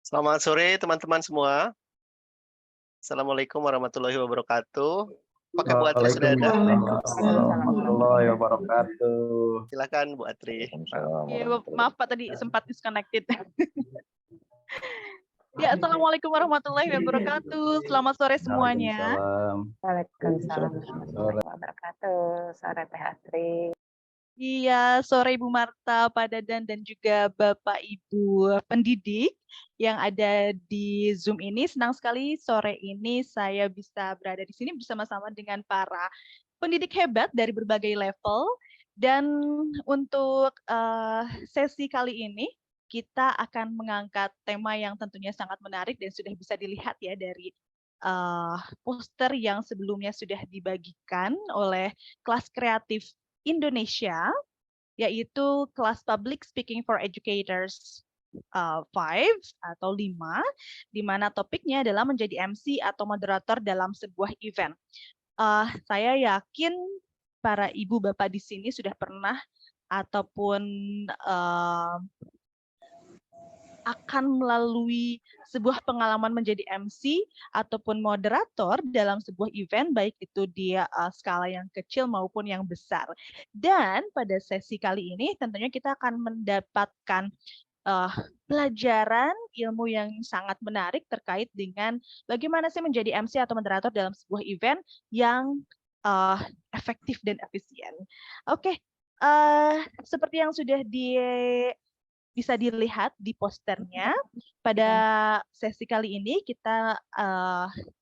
Selamat sore teman-teman semua. Assalamualaikum warahmatullahi wabarakatuh. Apakah Bu Atri sudah ada? Waalaikumsalam Warahmatullahi wabarakatuh. Silakan Bu Atri. Iya, maaf Pak tadi sempat disconnected. Ya, Assalamualaikum warahmatullahi wabarakatuh. Selamat sore semuanya. Waalaikumsalam. Waalaikumsalam warahmatullahi wabarakatuh. Sore Teh Astri. Iya, sore Ibu Marta, Pak Dadan, dan juga Bapak Ibu pendidik yang ada di Zoom ini. Senang sekali sore ini saya bisa berada di sini bersama-sama dengan para pendidik hebat dari berbagai level. Dan untuk sesi kali ini, kita akan mengangkat tema yang tentunya sangat menarik dan sudah bisa dilihat ya dari poster yang sebelumnya sudah dibagikan oleh kelas kreatif Indonesia, yaitu kelas Public Speaking for Educators 5 atau 5, di mana topiknya adalah menjadi MC atau moderator dalam sebuah event. Saya yakin para ibu bapak di sini sudah pernah ataupun akan melalui sebuah pengalaman menjadi MC ataupun moderator dalam sebuah event, baik itu dia skala yang kecil maupun yang besar. Dan pada sesi kali ini tentunya kita akan mendapatkan pelajaran ilmu yang sangat menarik terkait dengan bagaimana sih menjadi MC atau moderator dalam sebuah event yang efektif dan efisien. Oke, seperti yang sudah bisa dilihat di posternya, pada sesi kali ini kita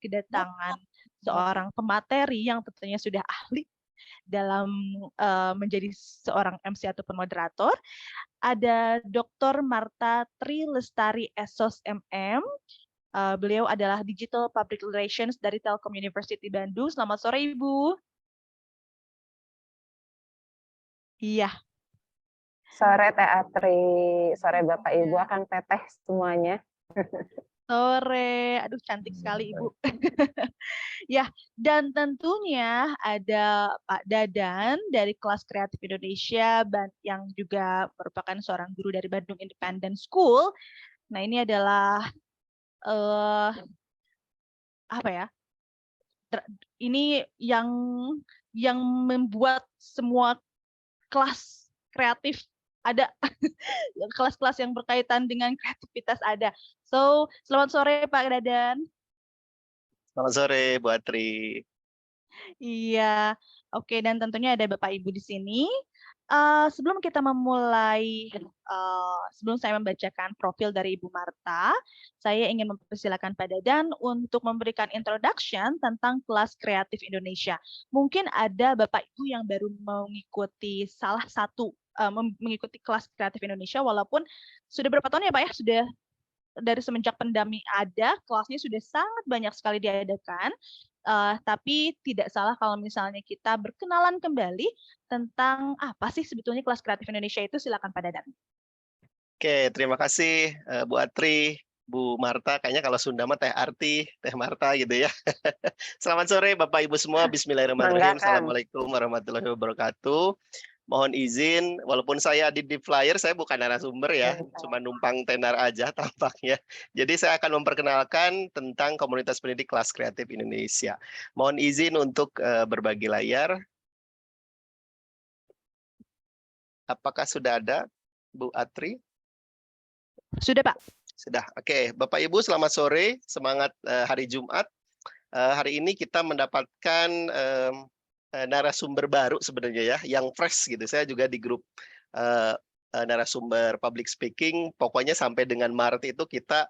kedatangan seorang pemateri yang tentunya sudah ahli dalam menjadi seorang MC ataupun moderator. Ada Dr. Marta Tri Lestari SOS MM. Beliau adalah Digital Public Relations dari Telkom University Bandung. Selamat sore, Ibu. Iya. Sore Teh Astri. Sore Bapak Ibu akan teteh semuanya. Sore, aduh cantik sekali Ibu. Ya, dan tentunya ada Pak Dadan dari kelas Kreatif Indonesia yang juga merupakan seorang guru dari Bandung Independent School. Nah, ini adalah apa ya? Ini yang membuat semua kelas kreatif ada kelas-kelas yang berkaitan dengan kreativitas ada. So, selamat sore Pak Dadan. Selamat sore Bu Atri. Iya, oke, dan tentunya ada Bapak Ibu di sini. Sebelum kita memulai, sebelum saya membacakan profil dari Ibu Marta, saya ingin mempersilakan Pak Dadan untuk memberikan introduction tentang kelas kreatif Indonesia. Mungkin ada Bapak Ibu yang baru mengikuti salah satu mengikuti kelas kreatif Indonesia, walaupun sudah berapa tahun ya Pak ya, sudah dari semenjak pandemi ada, kelasnya sudah sangat banyak sekali diadakan. Tapi tidak salah kalau misalnya kita berkenalan kembali tentang apa sih sebetulnya kelas kreatif Indonesia itu. Silakan Pak Dadan. Oke, terima kasih Bu Atri, Bu Marta. Kayaknya kalau Sunda mah Teh Arti, Teh Marta gitu ya. Selamat sore Bapak Ibu semua. Bismillahirrahmanirrahim. Assalamualaikum warahmatullahi wabarakatuh. Mohon izin, walaupun saya di flyer, saya bukan narasumber ya, cuma numpang tenar aja tampaknya. Jadi saya akan memperkenalkan tentang komunitas pendidik kelas kreatif Indonesia. Mohon izin untuk berbagi layar. Apakah sudah ada, Bu Atri? Sudah Pak. Sudah, oke. Bapak Ibu selamat sore, semangat hari Jumat. Hari ini kita mendapatkan narasumber baru sebenarnya ya, yang fresh gitu. Saya juga di grup narasumber public speaking, pokoknya sampai dengan Maret itu kita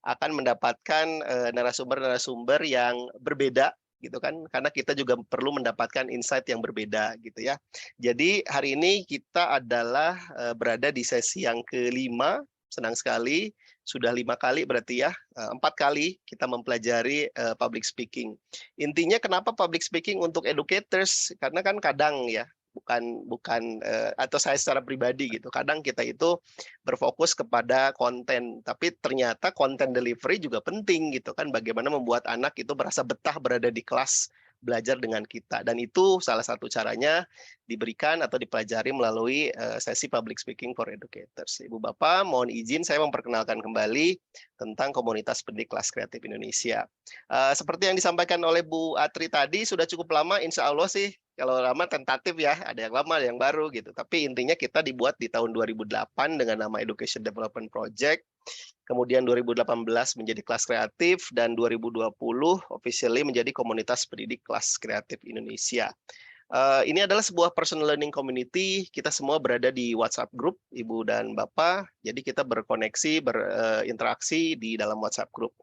akan mendapatkan narasumber-narasumber yang berbeda gitu kan, karena kita juga perlu mendapatkan insight yang berbeda gitu ya. Jadi hari ini kita adalah berada di sesi yang kelima. Senang sekali, sudah 5 kali berarti ya, 4 kali kita mempelajari public speaking. Intinya kenapa public speaking untuk educators? Karena kan kadang ya, bukan atau saya secara pribadi gitu, kadang kita itu berfokus kepada konten, tapi ternyata konten delivery juga penting gitu kan, bagaimana membuat anak itu merasa betah berada di kelas, belajar dengan kita, dan itu salah satu caranya diberikan atau dipelajari melalui sesi public speaking for educators. Ibu Bapak, mohon izin saya memperkenalkan kembali tentang komunitas pendidik kelas kreatif Indonesia. Seperti yang disampaikan oleh Bu Atri tadi, sudah cukup lama, insya Allah sih, kalau lama tentatif ya, ada yang lama, ada yang baru gitu. Tapi intinya kita dibuat di tahun 2008 dengan nama Education Development Project. Kemudian 2018 menjadi kelas kreatif, dan 2020 officially menjadi komunitas pendidik kelas kreatif Indonesia. Ini adalah sebuah personal learning community. Kita semua berada di WhatsApp group, Ibu dan Bapak. Jadi kita berkoneksi, berinteraksi di dalam WhatsApp group.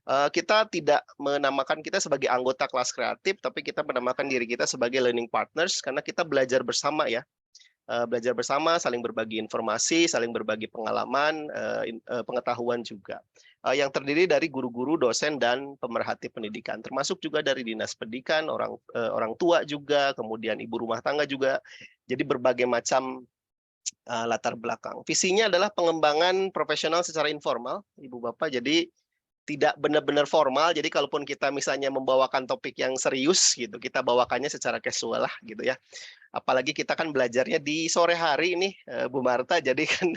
Kita tidak menamakan kita sebagai anggota kelas kreatif, tapi kita menamakan diri kita sebagai learning partners, karena kita belajar bersama ya. Belajar bersama, saling berbagi informasi, saling berbagi pengalaman, pengetahuan juga. Yang terdiri dari guru-guru, dosen, dan pemerhati pendidikan, termasuk juga dari dinas pendidikan, orang tua juga, kemudian ibu rumah tangga juga. Jadi berbagai macam latar belakang. Visinya adalah pengembangan profesional secara informal, Ibu Bapak. Jadi tidak benar-benar formal, jadi kalaupun kita misalnya membawakan topik yang serius gitu, kita bawakannya secara casual lah gitu ya. Apalagi kita kan belajarnya di sore hari ini, Bu Marta, jadi kan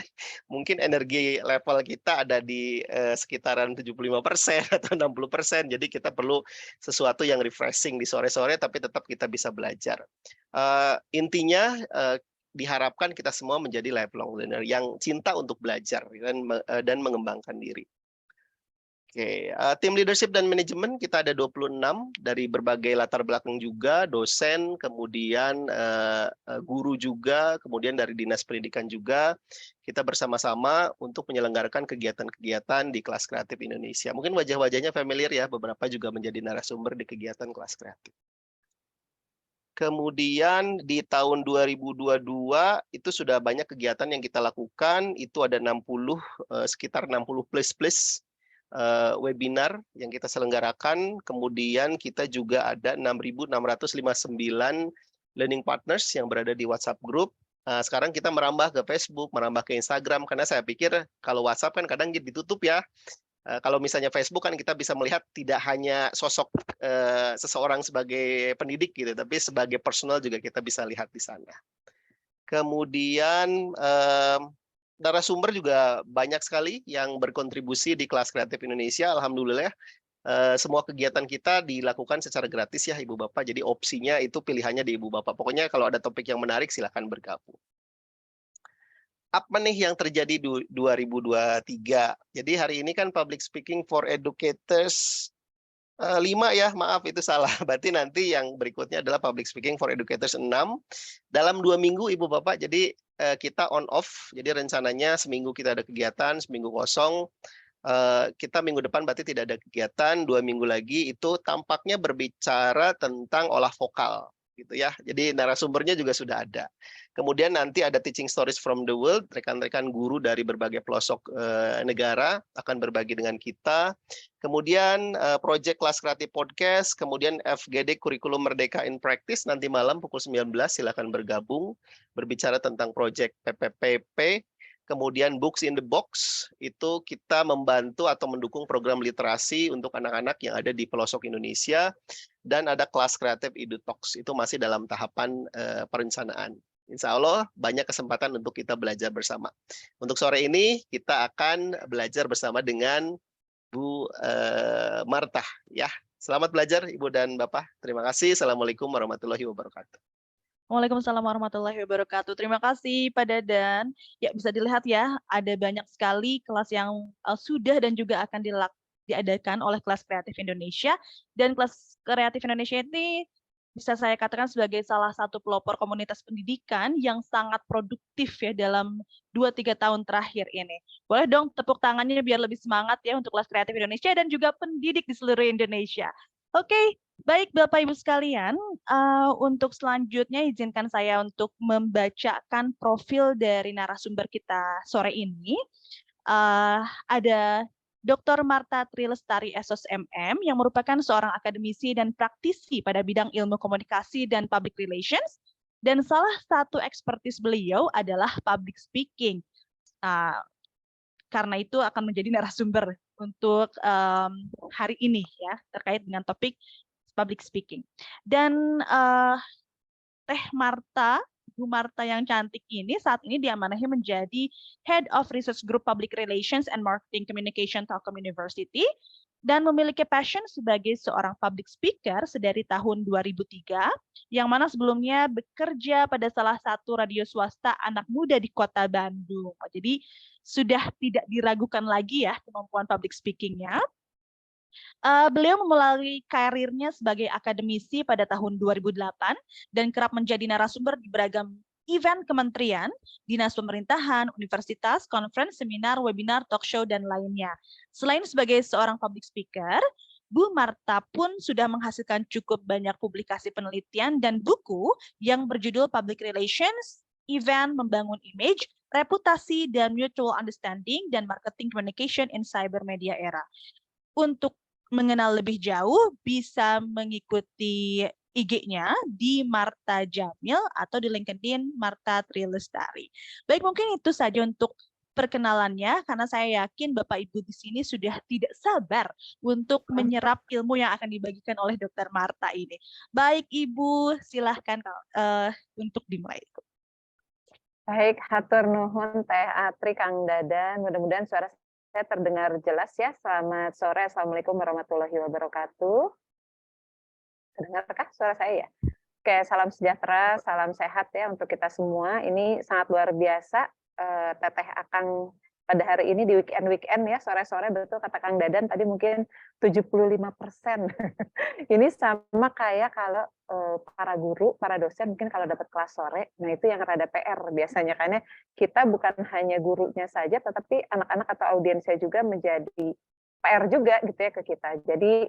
mungkin energi level kita ada di sekitaran 75% atau 60%, jadi kita perlu sesuatu yang refreshing di sore-sore, tapi tetap kita bisa belajar. Intinya diharapkan kita semua menjadi lifelong learner yang cinta untuk belajar dan mengembangkan diri. Oke, tim leadership dan manajemen kita ada 26 dari berbagai latar belakang juga, dosen, kemudian guru juga, kemudian dari dinas pendidikan juga. Kita bersama-sama untuk menyelenggarakan kegiatan-kegiatan di kelas kreatif Indonesia. Mungkin wajah-wajahnya familiar ya, beberapa juga menjadi narasumber di kegiatan kelas kreatif. Kemudian di tahun 2022 itu sudah banyak kegiatan yang kita lakukan, itu ada sekitar 60 plus webinar yang kita selenggarakan, kemudian kita juga ada 6.659 learning partners yang berada di WhatsApp group. Sekarang kita merambah ke Facebook, merambah ke Instagram, karena saya pikir kalau WhatsApp kan kadang ditutup ya. Kalau misalnya Facebook kan kita bisa melihat tidak hanya sosok seseorang sebagai pendidik gitu, tapi sebagai personal juga kita bisa lihat di sana. Kemudian narasumber juga banyak sekali yang berkontribusi di kelas kreatif Indonesia. Alhamdulillah semua kegiatan kita dilakukan secara gratis ya Ibu Bapak. Jadi opsinya itu pilihannya di Ibu Bapak. Pokoknya kalau ada topik yang menarik silahkan bergabung. Apa nih yang terjadi di 2023? Jadi hari ini kan public speaking for educators 5 ya, maaf itu salah. Berarti nanti yang berikutnya adalah public speaking for educators 6. Dalam 2 minggu Ibu Bapak, jadi kita on off. Jadi rencananya seminggu kita ada kegiatan, seminggu kosong. Kita minggu depan berarti tidak ada kegiatan, 2 minggu lagi itu tampaknya berbicara tentang olah vokal gitu ya. Jadi narasumbernya juga sudah ada. Kemudian nanti ada teaching stories from the world, rekan-rekan guru dari berbagai pelosok negara akan berbagi dengan kita. Kemudian project kelas kreatif podcast, kemudian FGD kurikulum Merdeka in Practice nanti malam pukul 19 silakan bergabung berbicara tentang project PPPP. Kemudian Books in the Box, itu kita membantu atau mendukung program literasi untuk anak-anak yang ada di pelosok Indonesia. Dan ada kelas kreatif EduTalks, itu masih dalam tahapan perencanaan. Insya Allah banyak kesempatan untuk kita belajar bersama. Untuk sore ini kita akan belajar bersama dengan Bu Marta. Ya, selamat belajar Ibu dan Bapak. Terima kasih. Assalamualaikum warahmatullahi wabarakatuh. Waalaikumsalam warahmatullahi wabarakatuh. Terima kasih Pak Dadan. Ya, bisa dilihat ya, ada banyak sekali kelas yang sudah dan juga akan diadakan oleh Kelas Kreatif Indonesia. Dan Kelas Kreatif Indonesia ini bisa saya katakan sebagai salah satu pelopor komunitas pendidikan yang sangat produktif ya dalam 2-3 tahun terakhir ini. Boleh dong tepuk tangannya biar lebih semangat ya untuk Kelas Kreatif Indonesia dan juga pendidik di seluruh Indonesia. Oke. Baik Bapak Ibu sekalian, untuk selanjutnya izinkan saya untuk membacakan profil dari narasumber kita sore ini. Ada Dr. Marta Trilestari SOSMM yang merupakan seorang akademisi dan praktisi pada bidang ilmu komunikasi dan public relations. Dan salah satu ekspertis beliau adalah public speaking. Karena itu akan menjadi narasumber untuk hari ini ya terkait dengan topik public speaking. Dan Bu Marta yang cantik ini saat ini diamanahi menjadi Head of Research Group Public Relations and Marketing Communication Telkom University dan memiliki passion sebagai seorang public speaker sedari tahun 2003, yang mana sebelumnya bekerja pada salah satu radio swasta anak muda di kota Bandung. Jadi sudah tidak diragukan lagi ya kemampuan public speaking-nya. Beliau memulai karirnya sebagai akademisi pada tahun 2008 dan kerap menjadi narasumber di beragam event kementerian, dinas pemerintahan, universitas, conference, seminar, webinar, talk show, dan lainnya. Selain sebagai seorang public speaker, Bu Marta pun sudah menghasilkan cukup banyak publikasi penelitian dan buku yang berjudul Public Relations, Event, Membangun Image, Reputasi, dan Mutual Understanding, dan Marketing Communication in Cyber Media Era. Untuk mengenal lebih jauh, bisa mengikuti IG-nya di Marta Jamil atau di LinkedIn Marta Trilestari. Baik, mungkin itu saja untuk perkenalannya, karena saya yakin Bapak Ibu di sini sudah tidak sabar untuk menyerap ilmu yang akan dibagikan oleh Dr. Marta ini. Baik Ibu, silahkan untuk dimulai. Baik, hatur nuhun Teh Atri, Kang Dadan. Mudah-mudahan suara saya terdengar jelas ya. Selamat sore, Assalamualaikum warahmatullahi wabarakatuh. Terdengarkah suara saya ya? Oke, salam sejahtera, salam sehat ya untuk kita semua. Ini sangat luar biasa. Teteh akan pada hari ini di weekend ya, sore-sore betul kata Kang Dadan tadi mungkin 75%. Ini sama kayak kalau para guru, para dosen mungkin kalau dapat kelas sore, nah itu yang rada PR biasanya, karena kita bukan hanya gurunya saja, tetapi anak-anak atau audiensnya juga menjadi PR juga gitu ya ke kita. Jadi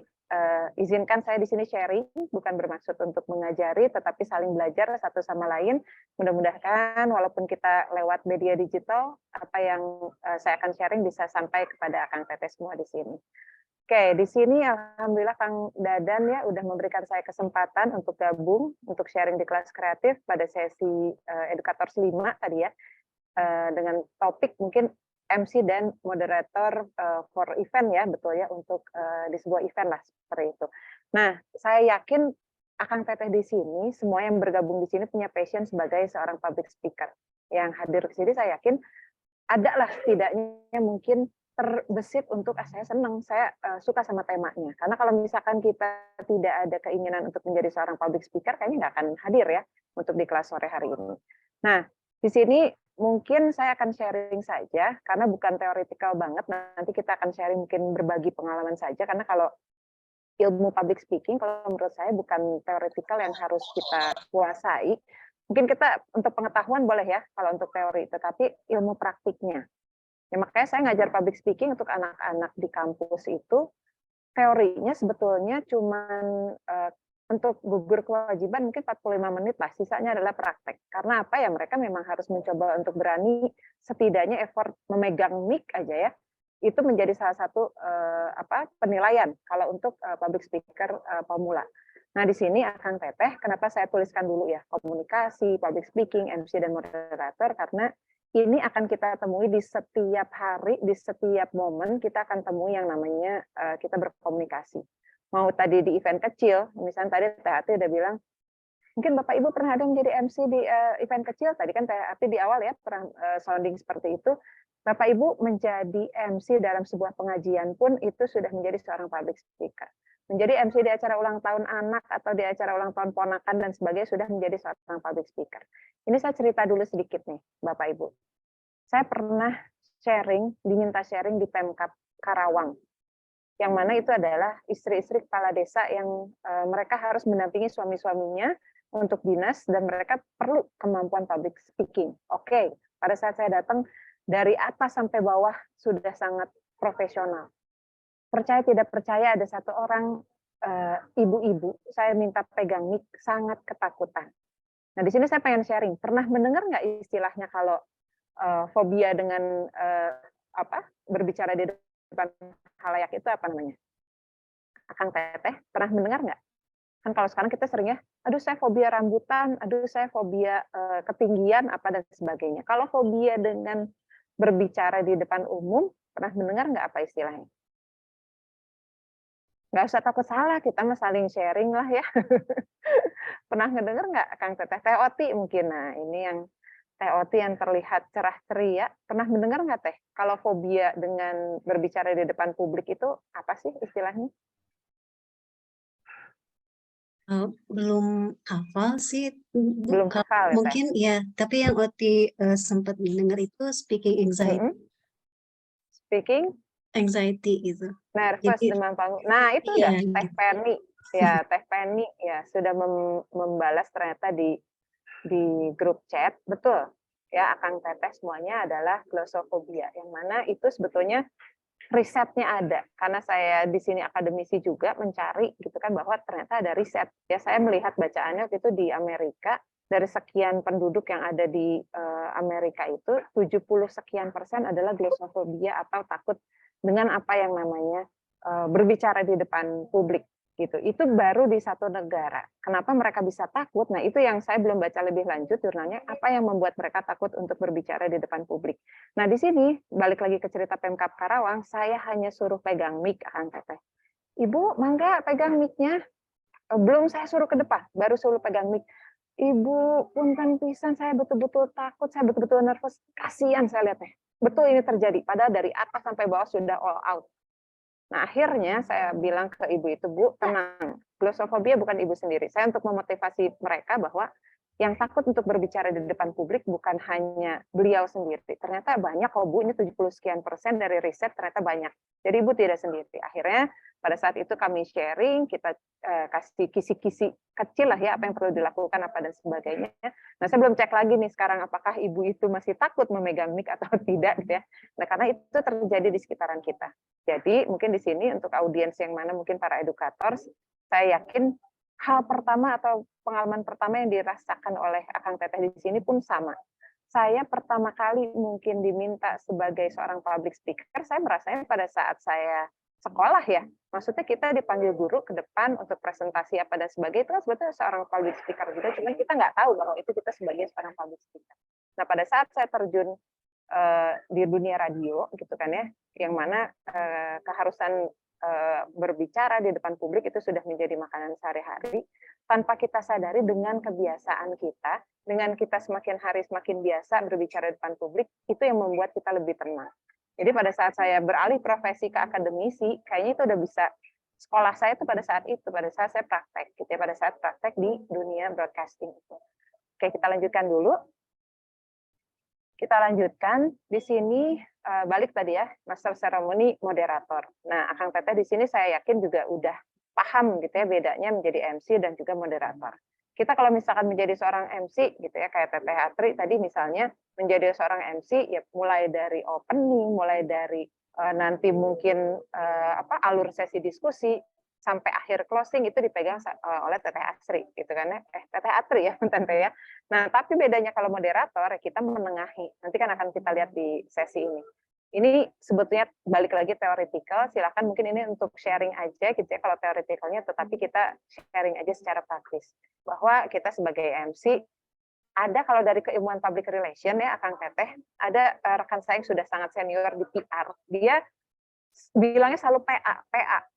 izinkan saya di sini sharing, bukan bermaksud untuk mengajari, tetapi saling belajar satu sama lain. Mudah-mudahan walaupun kita lewat media digital, apa yang saya akan sharing bisa sampai kepada Kang Teteh semua di sini. Oke, di sini alhamdulillah Kang Dadan ya udah memberikan saya kesempatan untuk gabung, untuk sharing di kelas kreatif pada sesi edukator 5 tadi ya, dengan topik mungkin MC dan moderator for event ya, betul ya, untuk di sebuah event lah seperti itu. Nah, saya yakin Akang Teteh di sini, semua yang bergabung di sini punya passion sebagai seorang public speaker. Yang hadir ke sini saya yakin ada lah setidaknya mungkin terbesit untuk saya senang, saya suka sama temanya. Karena kalau misalkan kita tidak ada keinginan untuk menjadi seorang public speaker, kayaknya nggak akan hadir ya untuk di kelas sore hari ini. Nah, di sini mungkin saya akan sharing saja, karena bukan teoretikal banget. Nanti kita akan sharing mungkin berbagi pengalaman saja, karena kalau ilmu public speaking, kalau menurut saya bukan teoretikal yang harus kita kuasai. Mungkin kita untuk pengetahuan boleh ya, kalau untuk teori, tetapi ilmu praktiknya. Ya, makanya saya ngajar public speaking untuk anak-anak di kampus itu, teorinya sebetulnya cuman untuk gugur kewajiban mungkin 45 menit lah, sisanya adalah praktek. Karena apa ya, mereka memang harus mencoba untuk berani setidaknya effort memegang mic aja ya, itu menjadi salah satu penilaian kalau untuk public speaker pemula. Nah di sini Akang Teteh, kenapa saya tuliskan dulu ya, komunikasi, public speaking, MC, dan moderator, karena ini akan kita temui di setiap hari, di setiap momen kita akan temui yang namanya kita berkomunikasi. Mau tadi di event kecil, misalnya tadi Teh Ati udah bilang, mungkin Bapak Ibu pernah ada yang jadi MC di event kecil, tadi kan Teh Ati di awal ya pernah sounding seperti itu. Bapak Ibu menjadi MC dalam sebuah pengajian pun itu sudah menjadi seorang public speaker. Menjadi MC di acara ulang tahun anak atau di acara ulang tahun ponakan dan sebagainya sudah menjadi seorang public speaker. Ini saya cerita dulu sedikit nih Bapak Ibu. Saya pernah diminta sharing di Pemkab Karawang. Yang mana itu adalah istri-istri kepala desa yang mereka harus mendampingi suami-suaminya untuk dinas dan mereka perlu kemampuan public speaking. Oke, pada saat saya datang dari atas sampai bawah sudah sangat profesional. Percaya tidak percaya ada satu orang ibu-ibu, saya minta pegang mic, sangat ketakutan. Nah di sini saya pengen sharing, pernah mendengar nggak istilahnya kalau fobia dengan berbicara di depan halayak itu apa namanya? Akang Teteh pernah mendengar nggak? Kan kalau sekarang kita seringnya, aduh saya fobia rambutan, aduh saya fobia ketinggian apa dan sebagainya. Kalau fobia dengan berbicara di depan umum, pernah mendengar nggak apa istilahnya? Nggak usah takut salah, kita mah saling sharing lah ya. Pernah ngedenger nggak Kang Teteh? TOT mungkin. Nah, ini yang TOT yang terlihat cerah ceria. Pernah mendengar nggak Teh? Kalau fobia dengan berbicara di depan publik itu apa sih istilahnya? Belum hafal sih, Belum hafal ya Teh? mungkin ya, tapi yang Oti sempat mendengar itu speaking Speaking anxiety gitu. nervous, Jadi demam panggung. Nah, itu iya udah Teh gitu. Penny. Ya, Teh Penny ya sudah membalas ternyata di grup chat. Betul. Ya, Akang Teteh semuanya adalah glosofobia. Yang mana itu sebetulnya risetnya ada. Karena saya di sini akademisi juga mencari gitu kan bahwa ternyata ada riset. Ya, saya melihat bacaannya waktu itu di Amerika, dari sekian penduduk yang ada di Amerika itu 70 sekian persen adalah glosofobia atau takut dengan apa yang namanya berbicara di depan publik gitu. Itu baru di satu negara. Kenapa mereka bisa takut? Nah, itu yang saya belum baca lebih lanjut jurnalnya, apa yang membuat mereka takut untuk berbicara di depan publik. Nah, di sini balik lagi ke cerita Pemkab Karawang, saya hanya suruh pegang mic Kang Teteh. Ibu, mangga pegang mic-nya. Belum saya suruh ke depan, baru suruh pegang mic. Ibu, punten pisan, saya betul-betul takut, saya betul-betul nervous. Kasihan saya lihatnya. Betul ini terjadi, padahal dari atas sampai bawah sudah all out. Nah, akhirnya saya bilang ke ibu itu, Bu, tenang. Glosofobia bukan ibu sendiri. Saya untuk memotivasi mereka bahwa yang takut untuk berbicara di depan publik bukan hanya beliau sendiri. Ternyata banyak kok, Bu. Ini 70 sekian persen dari riset ternyata banyak. Jadi ibu tidak sendiri. Akhirnya pada saat itu kami sharing, kita kasih kisi-kisi kecil lah ya, apa yang perlu dilakukan, apa dan sebagainya. Nah, saya belum cek lagi nih sekarang apakah ibu itu masih takut memegang mic atau tidak gitu ya. Nah, karena itu terjadi di sekitaran kita. Jadi mungkin di sini untuk audiens yang mana mungkin para edukator, saya yakin hal pertama atau pengalaman pertama yang dirasakan oleh Akang Teteh di sini pun sama. Saya pertama kali mungkin diminta sebagai seorang public speaker, saya merasanya pada saat saya sekolah ya. Maksudnya kita dipanggil guru ke depan untuk presentasi apa dan sebagainya, itu kan sebetulnya seorang public speaker juga, cuma kita nggak tahu bahwa itu kita sebagai seorang public speaker. Nah, pada saat saya terjun di dunia radio gitu kan ya, yang mana keharusan berbicara di depan publik itu sudah menjadi makanan sehari-hari, tanpa kita sadari dengan kebiasaan kita, dengan kita semakin hari semakin biasa berbicara di depan publik, itu yang membuat kita lebih tenang. Jadi pada saat saya beralih profesi ke akademisi, kayaknya itu udah bisa, sekolah saya itu pada saat itu, pada saat saya praktek, gitu ya, pada saat praktek di dunia broadcasting itu. Oke, kita lanjutkan dulu. Kita lanjutkan di sini balik tadi ya, master ceremony moderator. Nah, Akang Teteh di sini saya yakin juga udah paham gitu ya bedanya menjadi MC dan juga moderator. Kita kalau misalkan menjadi seorang MC gitu ya, kayak Teteh Atri tadi misalnya menjadi seorang MC ya mulai dari opening, mulai dari nanti mungkin alur sesi diskusi sampai akhir closing itu dipegang oleh Teteh Asri gitu kan ya. Teteh Atri ya, Tante ya. Nah, tapi bedanya kalau moderator kita menengahi. Nanti kan akan kita lihat di sesi ini. Ini sebetulnya balik lagi teoretikal, silakan mungkin ini untuk sharing aja gitu ya kalau teoretikalnya, tetapi kita sharing aja secara praktis. Bahwa kita sebagai MC ada kalau dari keilmuan public relation ya Akang Teteh, ada rekan saya yang sudah sangat senior di PR. Dia bilangnya selalu PA,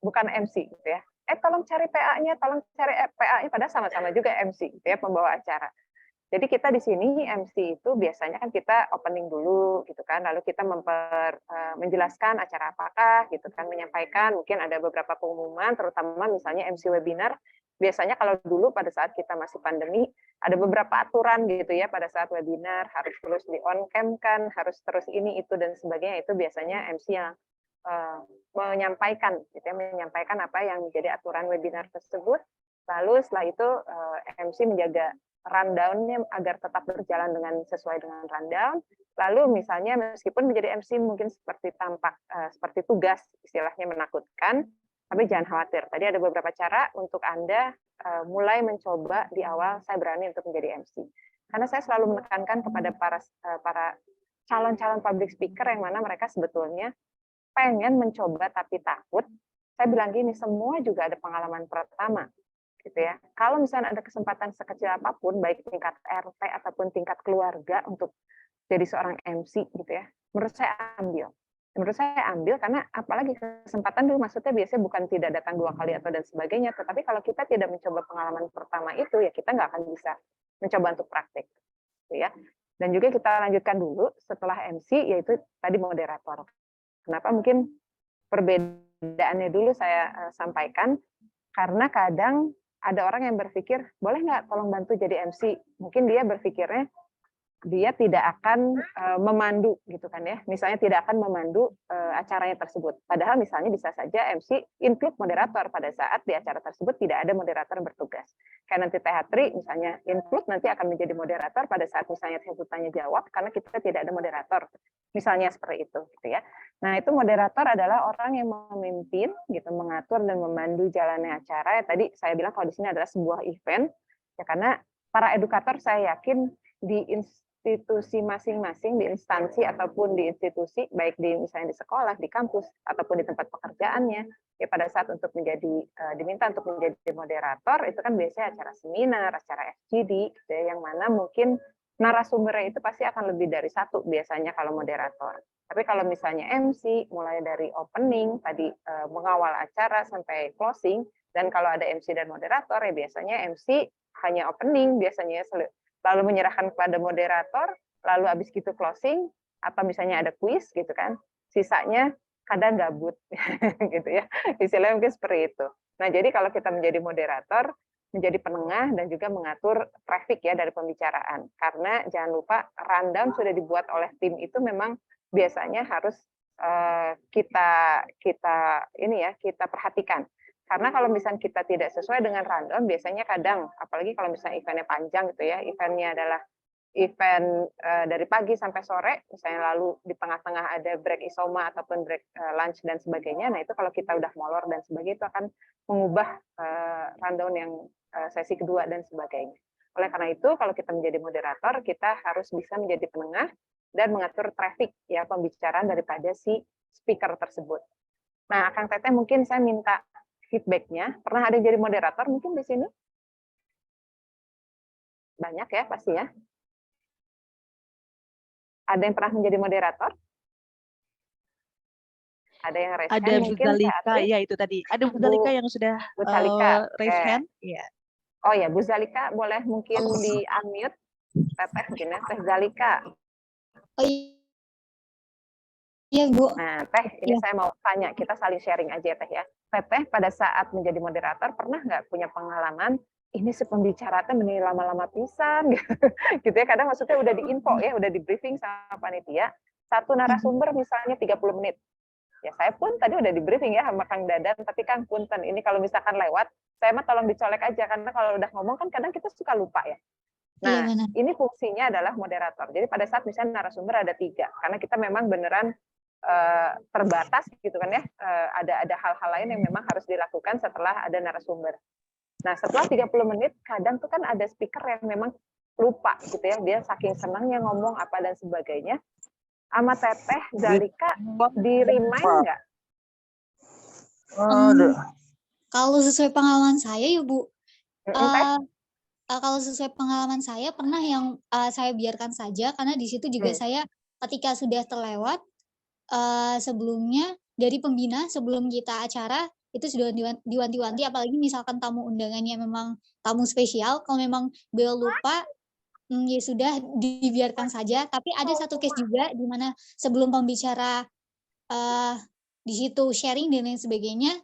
bukan MC gitu ya. Tolong cari PA-nya, tolong cari PA-nya, padahal sama-sama juga MC gitu ya, pembawa acara. Jadi kita di sini MC itu biasanya kan kita opening dulu gitu kan, lalu kita menjelaskan acara apakah gitu kan, menyampaikan mungkin ada beberapa pengumuman, terutama misalnya MC webinar. Biasanya kalau dulu pada saat kita masih pandemi ada beberapa aturan gitu ya pada saat webinar, harus terus di on cam kan, harus terus ini itu dan sebagainya, itu biasanya MC yang menyampaikan gitu ya, menyampaikan apa yang menjadi aturan webinar tersebut. Lalu setelah itu MC menjaga rundown-nya agar tetap berjalan dengan sesuai dengan rundown. Lalu misalnya meskipun menjadi MC mungkin seperti tampak seperti tugas istilahnya menakutkan, tapi jangan khawatir. Tadi ada beberapa cara untuk Anda mulai mencoba di awal saya berani untuk menjadi MC. Karena saya selalu menekankan kepada para calon-calon public speaker yang mana mereka sebetulnya pengen mencoba tapi takut. Saya bilang gini, semua juga ada pengalaman pertama. Gitu ya. Kalau misalnya ada kesempatan sekecil apapun, baik tingkat RT ataupun tingkat keluarga untuk jadi seorang MC gitu ya, menurut saya ambil. menurut saya ambil, karena apalagi kesempatan dulu maksudnya biasanya bukan tidak datang 2 kali atau dan sebagainya, tetapi kalau kita tidak mencoba pengalaman pertama itu, ya kita nggak akan bisa mencoba untuk praktik, gitu ya. Dan juga kita lanjutkan dulu setelah MC, yaitu tadi moderator. Kenapa mungkin perbedaannya dulu saya sampaikan, karena kadang ada orang yang berpikir, boleh nggak tolong bantu jadi MC? Mungkin dia berpikirnya dia tidak akan memandu gitu kan ya, misalnya tidak akan memandu acaranya tersebut. Padahal misalnya bisa saja MC include moderator pada saat di acara tersebut tidak ada moderator yang bertugas. Kayak nanti Teh misalnya include nanti akan menjadi moderator pada saat misalnya Teh tanya jawab karena kita tidak ada moderator. Misalnya seperti itu gitu ya. Nah, itu moderator adalah orang yang memimpin gitu, mengatur dan memandu jalannya acara. Ya, tadi saya bilang kalau di sini adalah sebuah event ya, karena para edukator saya yakin di institusi masing-masing, di instansi ataupun di institusi, baik di misalnya di sekolah, di kampus, ataupun di tempat pekerjaannya, ya pada saat untuk menjadi diminta untuk menjadi moderator, itu kan biasanya acara seminar, acara FGD, gitu ya, yang mana mungkin narasumbernya itu pasti akan lebih dari satu biasanya kalau moderator. Tapi kalau misalnya MC, mulai dari opening, tadi mengawal acara sampai closing, dan kalau ada MC dan moderator, ya biasanya MC hanya opening, biasanya lalu menyerahkan kepada moderator, lalu habis gitu closing, atau misalnya ada kuis gitu kan, sisanya kadang gabut gitu ya, istilahnya mungkin seperti itu. Nah, jadi kalau kita menjadi moderator, menjadi penengah dan juga mengatur traffic ya dari pembicaraan, karena jangan lupa rundown sudah dibuat oleh tim itu memang biasanya harus kita perhatikan. Karena kalau misalnya kita tidak sesuai dengan rundown, biasanya kadang, apalagi kalau misalnya eventnya panjang gitu ya, eventnya adalah event dari pagi sampai sore, misalnya lalu di tengah-tengah ada break isoma ataupun break lunch dan sebagainya, nah itu kalau kita udah molor dan sebagainya, itu akan mengubah rundown yang sesi kedua dan sebagainya. Oleh karena itu, kalau kita menjadi moderator, kita harus bisa menjadi penengah dan mengatur traffic ya pembicaraan daripada si speaker tersebut. Nah, Kang Teteh mungkin saya minta feedback-nya. Pernah ada yang jadi moderator mungkin di sini? Banyak ya pasti ya. Ada yang pernah menjadi moderator? Ada yang raise Ada hand mungkin? Zalika, ya itu tadi. Ada Bu Zalika yang sudah Bu Zalika. raise hand. Ya. Oh ya, Bu Zalika boleh mungkin di unmute. Teteh mungkin ya, Teh Zalika. Oh iya Bu. Nah, Teh, ini saya mau tanya, kita saling sharing aja ya Teh ya. Teteh pada saat menjadi moderator pernah nggak punya pengalaman ini si pembicaranya menilai lama-lama pisan gitu ya, kadang maksudnya udah diinfo ya, udah di briefing sama panitia, satu narasumber misalnya 30 menit. Ya saya pun tadi udah di briefing ya sama Kang Dadan, tapi Kang punten ini kalau misalkan lewat, saya mah tolong dicolek aja, karena kalau udah ngomong kan kadang kita suka lupa ya. Nah, ini fungsinya adalah moderator. Jadi pada saat misalnya narasumber ada 3, karena kita memang beneran terbatas gitu kan ya, ada hal-hal lain yang memang harus dilakukan setelah ada narasumber. Nah, setelah 30 menit, kadang tuh kan ada speaker yang memang lupa gitu ya, dia saking senangnya ngomong apa dan sebagainya. Sama Teteh Zalika di remind nggak? Kalau sesuai pengalaman saya ya Bu, kalau sesuai pengalaman saya pernah yang saya biarkan saja, karena di situ juga saya ketika sudah terlewat sebelumnya dari pembina sebelum kita acara itu sudah diwanti-wanti, apalagi misalkan tamu undangannya memang tamu spesial, kalau memang beliau lupa ya sudah dibiarkan saja. Tapi ada satu case juga di mana sebelum pembicara di situ sharing dan lain sebagainya,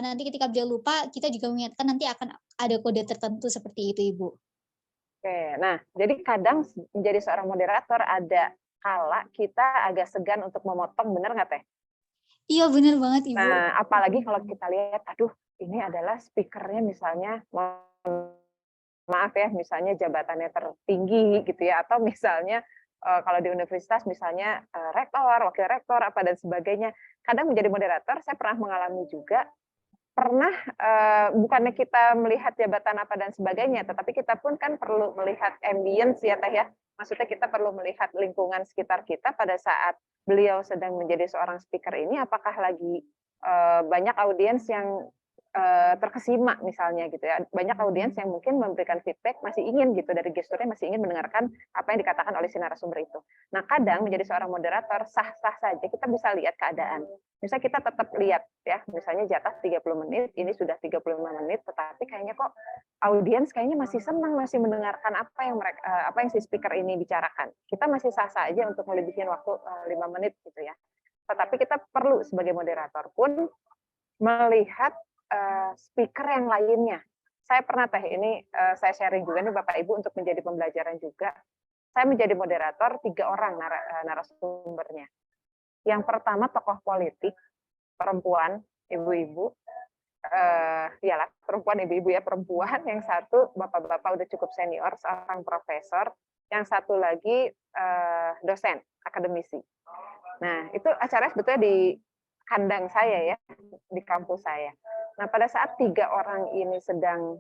nanti ketika beliau lupa kita juga mengingatkan nanti akan ada kode tertentu seperti itu Ibu. Oke, nah jadi kadang menjadi seorang moderator ada kala kita agak segan untuk memotong, benar nggak Teh? Iya benar banget Ibu. Nah, apalagi kalau kita lihat, aduh ini adalah speakernya misalnya, maaf ya, misalnya jabatannya tertinggi gitu ya, atau misalnya kalau di universitas misalnya rektor, wakil rektor, apa dan sebagainya. Kadang menjadi moderator, saya pernah mengalami juga, pernah bukannya kita melihat jabatan apa dan sebagainya, tetapi kita pun kan perlu melihat ambience ya Teh ya. Maksudnya kita perlu melihat lingkungan sekitar kita pada saat beliau sedang menjadi seorang speaker ini, apakah lagi banyak audiens yang terkesima misalnya gitu ya. Banyak audiens yang mungkin memberikan feedback masih ingin gitu dari gesturnya masih ingin mendengarkan apa yang dikatakan oleh si narasumber itu. Nah, kadang menjadi seorang moderator sah-sah saja kita bisa lihat keadaan. Misalnya kita tetap lihat ya, misalnya jatah 30 menit, ini sudah 35 menit, tetapi kayaknya kok audiens kayaknya masih senang, masih mendengarkan apa yang apa yang si speaker ini bicarakan. Kita masih sah-sah aja untuk melebihin waktu 5 menit gitu ya. Tetapi kita perlu sebagai moderator pun melihat speaker yang lainnya. Saya pernah ini saya sharing juga nih Bapak Ibu untuk menjadi pembelajaran juga. Saya menjadi moderator 3 orang narasumbernya. Yang pertama tokoh politik, perempuan, ibu-ibu, iyalah perempuan, ibu-ibu ya perempuan. Yang satu bapak-bapak udah cukup senior, seorang profesor. Yang satu lagi dosen, akademisi. Nah itu acara sebetulnya di kandang saya ya, di kampus saya. Nah, pada saat 3 orang ini sedang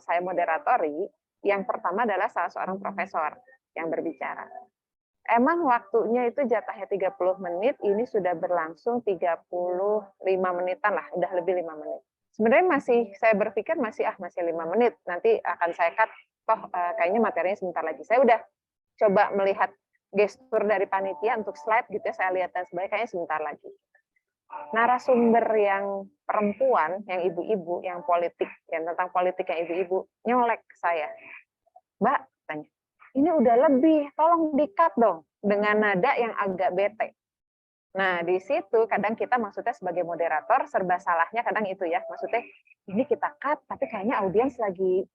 saya moderatori, yang pertama adalah salah seorang profesor yang berbicara. Emang waktunya itu jatahnya 30 menit, ini sudah berlangsung 35 menitan lah, udah lebih 5 menit. Sebenarnya saya berpikir masih 5 menit, nanti akan saya cut, toh kayaknya materinya sebentar lagi. Saya udah coba melihat gestur dari panitia untuk slide gitu ya, saya lihat dan sebagainya, kayaknya sebentar lagi. Narasumber yang perempuan, yang ibu-ibu, yang politik, yang tentang politik yang ibu-ibu, nyolek ke saya. Mbak, tanya, ini udah lebih, tolong di-cut dong, dengan nada yang agak bete. Nah, di situ kadang kita maksudnya sebagai moderator, serba salahnya kadang itu ya, maksudnya ini kita cut, tapi kayaknya audiens lagi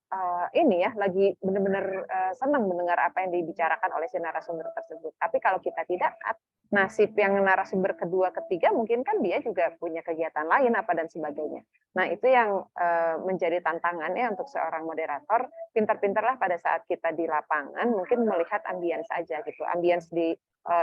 lagi benar-benar senang mendengar apa yang dibicarakan oleh si narasumber tersebut. Tapi kalau kita tidak cut, nasib yang narasumber kedua, ketiga mungkin kan dia juga punya kegiatan lain apa dan sebagainya. Nah, itu yang menjadi tantangannya untuk seorang moderator, pintar-pintarlah pada saat kita di lapangan mungkin melihat ambience aja gitu, ambience di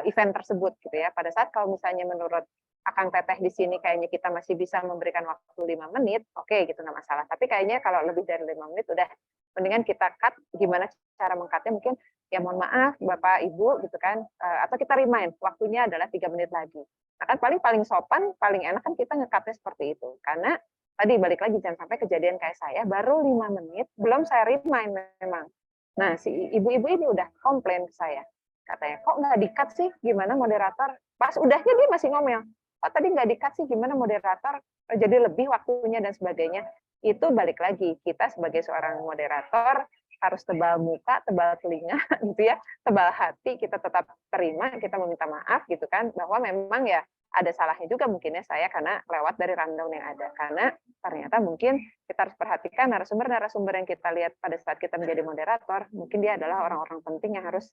event tersebut gitu ya. Pada saat kalau misalnya menurut Akang Teteh di sini kayaknya kita masih bisa memberikan waktu 5 menit, oke gitu nggak masalah. Tapi kayaknya kalau lebih dari 5 menit udah mendingan kita cut, gimana cara meng-cut-nya mungkin ya mohon maaf Bapak Ibu gitu kan, atau kita remind waktunya adalah 3 menit lagi. Nah kan paling sopan, paling enak kan kita nge-cut-nya seperti itu. Karena tadi balik lagi jangan sampai kejadian kayak saya baru 5 menit belum saya remind memang. Nah si ibu-ibu ini udah komplain ke saya. Katanya, kok nggak di-cut sih? Gimana moderator? Pas udahnya dia masih ngomel. Oh tadi nggak di-cut sih, gimana moderator? Jadi lebih waktunya dan sebagainya. Itu balik lagi, kita sebagai seorang moderator harus tebal muka, tebal telinga, gitu ya, tebal hati, kita tetap terima, kita meminta maaf, gitu kan, bahwa memang ya ada salahnya juga mungkinnya saya karena lewat dari rundown yang ada. Karena ternyata mungkin kita harus perhatikan narasumber-narasumber yang kita lihat pada saat kita menjadi moderator, mungkin dia adalah orang-orang penting yang harus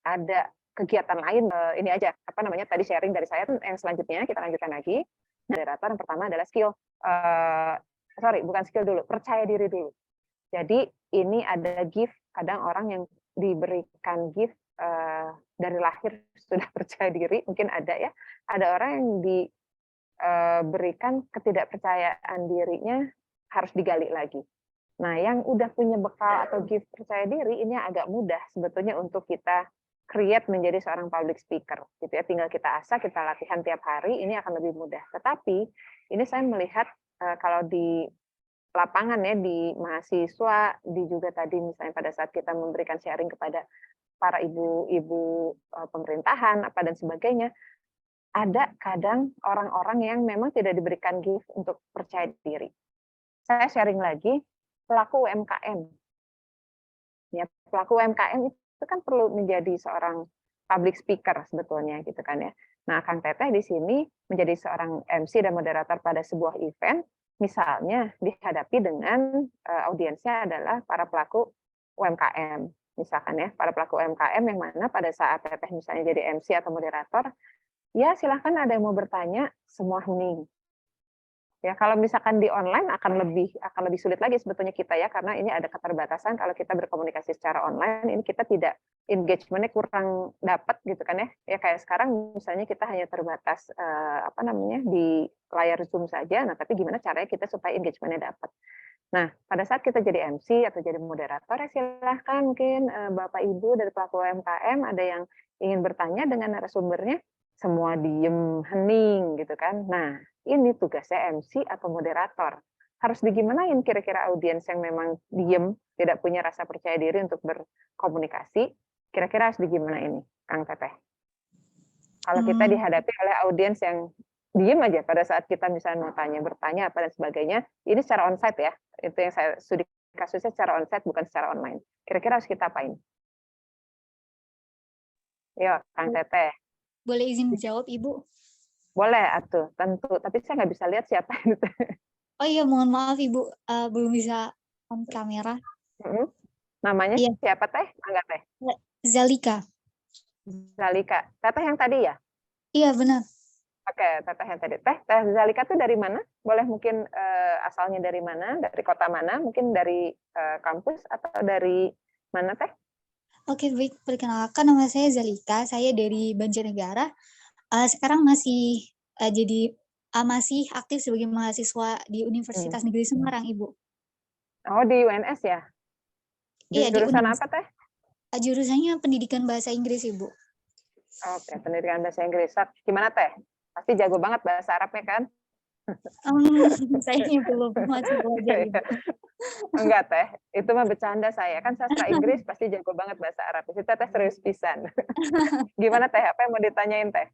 ada kegiatan lain. Ini aja apa namanya tadi sharing dari saya. Yang selanjutnya kita lanjutkan lagi. Moderator yang pertama adalah skill, bukan skill dulu, percaya diri dulu. Jadi ini ada gift, kadang orang yang diberikan gift dari lahir sudah percaya diri, mungkin ada ya. Ada orang yang diberikan ketidakpercayaan dirinya harus digali lagi. Nah, yang udah punya bekal atau gift percaya diri, ini agak mudah sebetulnya untuk kita create menjadi seorang public speaker. Gitu ya, tinggal kita asah, kita latihan tiap hari, ini akan lebih mudah. Tetapi ini saya melihat kalau di lapangan ya, di mahasiswa, di juga tadi misalnya pada saat kita memberikan sharing kepada para ibu-ibu pemerintahan apa dan sebagainya, ada kadang orang-orang yang memang tidak diberikan gift untuk percaya diri. Saya sharing lagi, pelaku UMKM. Ya, pelaku UMKM itu kan perlu menjadi seorang public speaker sebetulnya gitu kan ya. Nah, Kang Teteh di sini menjadi seorang MC dan moderator pada sebuah event, misalnya dihadapi dengan audiensnya adalah para pelaku UMKM. Misalkan ya, para pelaku UMKM yang mana pada saat Teteh misalnya jadi MC atau moderator, ya silahkan ada yang mau bertanya, semua hening. Ya, kalau misalkan di online akan lebih sulit lagi sebetulnya kita ya, karena ini ada keterbatasan kalau kita berkomunikasi secara online, ini kita tidak engagement-nya kurang dapat gitu kan ya. Ya kayak sekarang misalnya kita hanya terbatas di layar Zoom saja, nah tapi gimana caranya kita supaya engagement-nya dapat. Nah, pada saat kita jadi MC atau jadi moderator, ya silahkan mungkin Bapak Ibu dari pelaku UMKM ada yang ingin bertanya dengan narasumbernya, semua diem hening gitu kan. Nah, ini tugasnya MC atau moderator. Harus digimanain kira-kira audiens yang memang diem, tidak punya rasa percaya diri untuk berkomunikasi, kira-kira harus digimanain nih, Kang Teteh? Kalau kita dihadapi oleh audiens yang diem aja pada saat kita misalnya mau bertanya apa dan sebagainya, ini secara onsite ya, itu yang saya studi kasusnya secara onsite bukan secara online. Kira-kira harus kita apain? Yuk, Kang Teteh. Boleh izin jawab, Ibu? Boleh, atuh, tentu. Tapi saya nggak bisa lihat siapa itu. Oh iya, mohon maaf Ibu, belum bisa on kamera. Namanya Iya. siapa Teh? Enggak Teh? Zalika. Zalika. Teteh yang tadi ya? Iya, benar. Oke, Teteh yang tadi. Teh Zalika tuh dari mana? Boleh mungkin asalnya dari mana? Dari kota mana? Mungkin dari kampus atau dari mana Teh? Oke, baik. Perkenalkan, nama saya Zalika. Saya dari Banjarnegara. Sekarang masih masih aktif sebagai mahasiswa di Universitas Negeri Semarang, Ibu. Oh, di UNS ya? Iya, di Jurusan UNS. apa Teh? Jurusannya Pendidikan Bahasa Inggris, Ibu. Oke, pendidikan bahasa Inggris. Gimana Teh? Pasti jago banget bahasa Arabnya kan? Sayangnya belum, masih belajar, Ibu. Enggak Teh, itu mah bercanda saya. Kan sastra Inggris pasti jago banget bahasa Arab. Itu Teh serius pisan. Gimana Teh? Apa yang mau ditanyain Teh?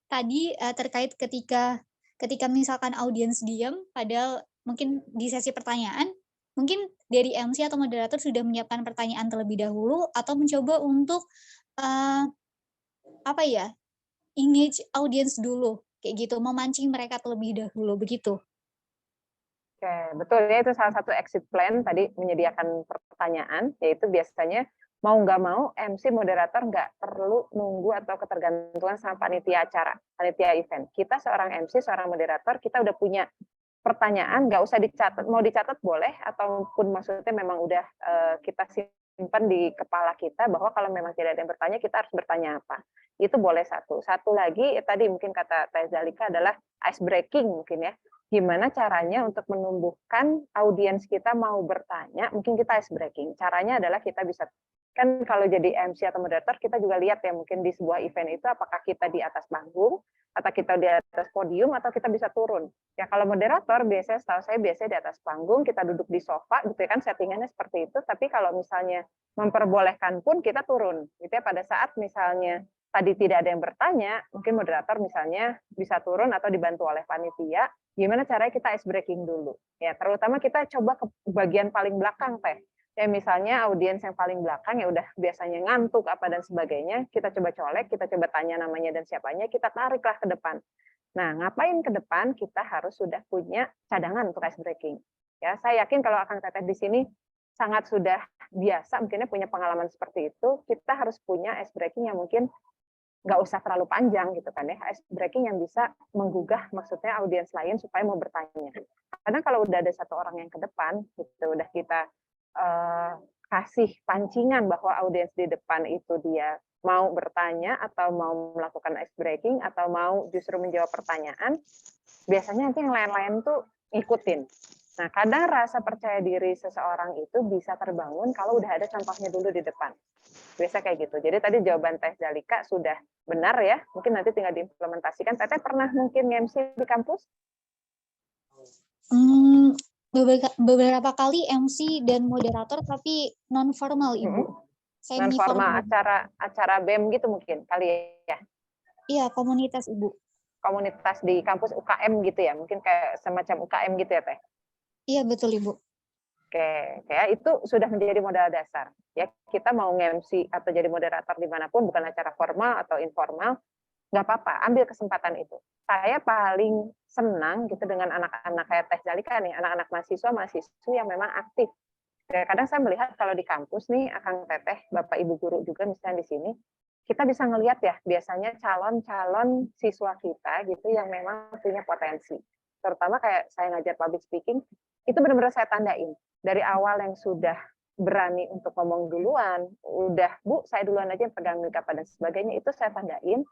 Tadi terkait ketika misalkan audiens diam, padahal mungkin di sesi pertanyaan, mungkin dari MC atau moderator sudah menyiapkan pertanyaan terlebih dahulu atau mencoba untuk engage audiens dulu, kayak gitu, memancing mereka terlebih dahulu, begitu. Oke, betul ya, itu salah satu exit plan tadi, menyediakan pertanyaan, yaitu biasanya mau nggak mau MC moderator nggak perlu nunggu atau ketergantungan sama panitia acara, panitia event. Kita seorang MC, seorang moderator, kita udah punya pertanyaan, nggak usah dicatat, mau dicatat boleh, ataupun maksudnya memang udah kita simpan di kepala kita bahwa kalau memang tidak ada yang bertanya, kita harus bertanya apa. Itu boleh satu. Satu lagi, tadi mungkin kata Teh Zalika adalah ice breaking mungkin ya. Gimana caranya untuk menumbuhkan audiens kita mau bertanya, mungkin kita ice breaking. Caranya adalah kita bisa, kan kalau jadi MC atau moderator, kita juga lihat ya mungkin di sebuah event itu apakah kita di atas panggung, atau kita di atas podium, atau kita bisa turun. Ya kalau moderator biasanya, setahu saya biasanya di atas panggung, kita duduk di sofa, gitu ya kan settingannya seperti itu, tapi kalau misalnya memperbolehkan pun kita turun. Gitu ya, pada saat misalnya tadi tidak ada yang bertanya, mungkin moderator misalnya bisa turun atau dibantu oleh panitia, gimana caranya kita ice breaking dulu. Ya, terutama kita coba ke bagian paling belakang Teh. Ya misalnya audiens yang paling belakang ya udah biasanya ngantuk apa dan sebagainya, kita coba colek, kita coba tanya namanya dan siapanya, kita tariklah ke depan. Nah, ngapain ke depan? Kita harus sudah punya cadangan untuk ice breaking. Ya, saya yakin kalau Akang Teteh di sini sangat sudah biasa, mungkinnya punya pengalaman seperti itu, kita harus punya ice breaking yang mungkin nggak usah terlalu panjang gitu kan ya, ice breaking yang bisa menggugah maksudnya audiens lain supaya mau bertanya. Karena kalau udah ada satu orang yang ke depan, gitu, udah kita kasih pancingan bahwa audiens di depan itu dia mau bertanya atau mau melakukan ice breaking atau mau justru menjawab pertanyaan, biasanya nanti yang lain-lain tuh ngikutin. Nah, kadang rasa percaya diri seseorang itu bisa terbangun kalau udah ada contohnya dulu di depan. Biasa kayak gitu. Jadi tadi jawaban Teh Zalika sudah benar ya. Mungkin nanti tinggal diimplementasikan. Teteh pernah mungkin MC di kampus? Beberapa kali MC dan moderator, tapi non formal Ibu. Non formal, acara BEM gitu mungkin kali ya. Iya, komunitas Ibu. Komunitas di kampus UKM gitu ya, mungkin kayak semacam UKM gitu ya Teh. Iya betul Ibu. Oke, ya itu sudah menjadi modal dasar. Ya kita mau nge-MC atau jadi moderator dimanapun, bukan acara formal atau informal, nggak apa-apa, ambil kesempatan itu. Saya paling senang gitu dengan anak-anak kayak Teh Zalika nih, anak-anak mahasiswa yang memang aktif. Ya, kadang saya melihat kalau di kampus nih, Akang Teteh, Bapak Ibu guru juga misalnya di sini, kita bisa ngelihat ya biasanya calon-calon siswa kita gitu yang memang punya potensi. Terutama kayak saya ngajar public speaking, itu benar-benar saya tandain. Dari awal yang sudah berani untuk ngomong duluan, udah Bu, saya duluan aja yang pegang mic dan sebagainya, itu saya tandain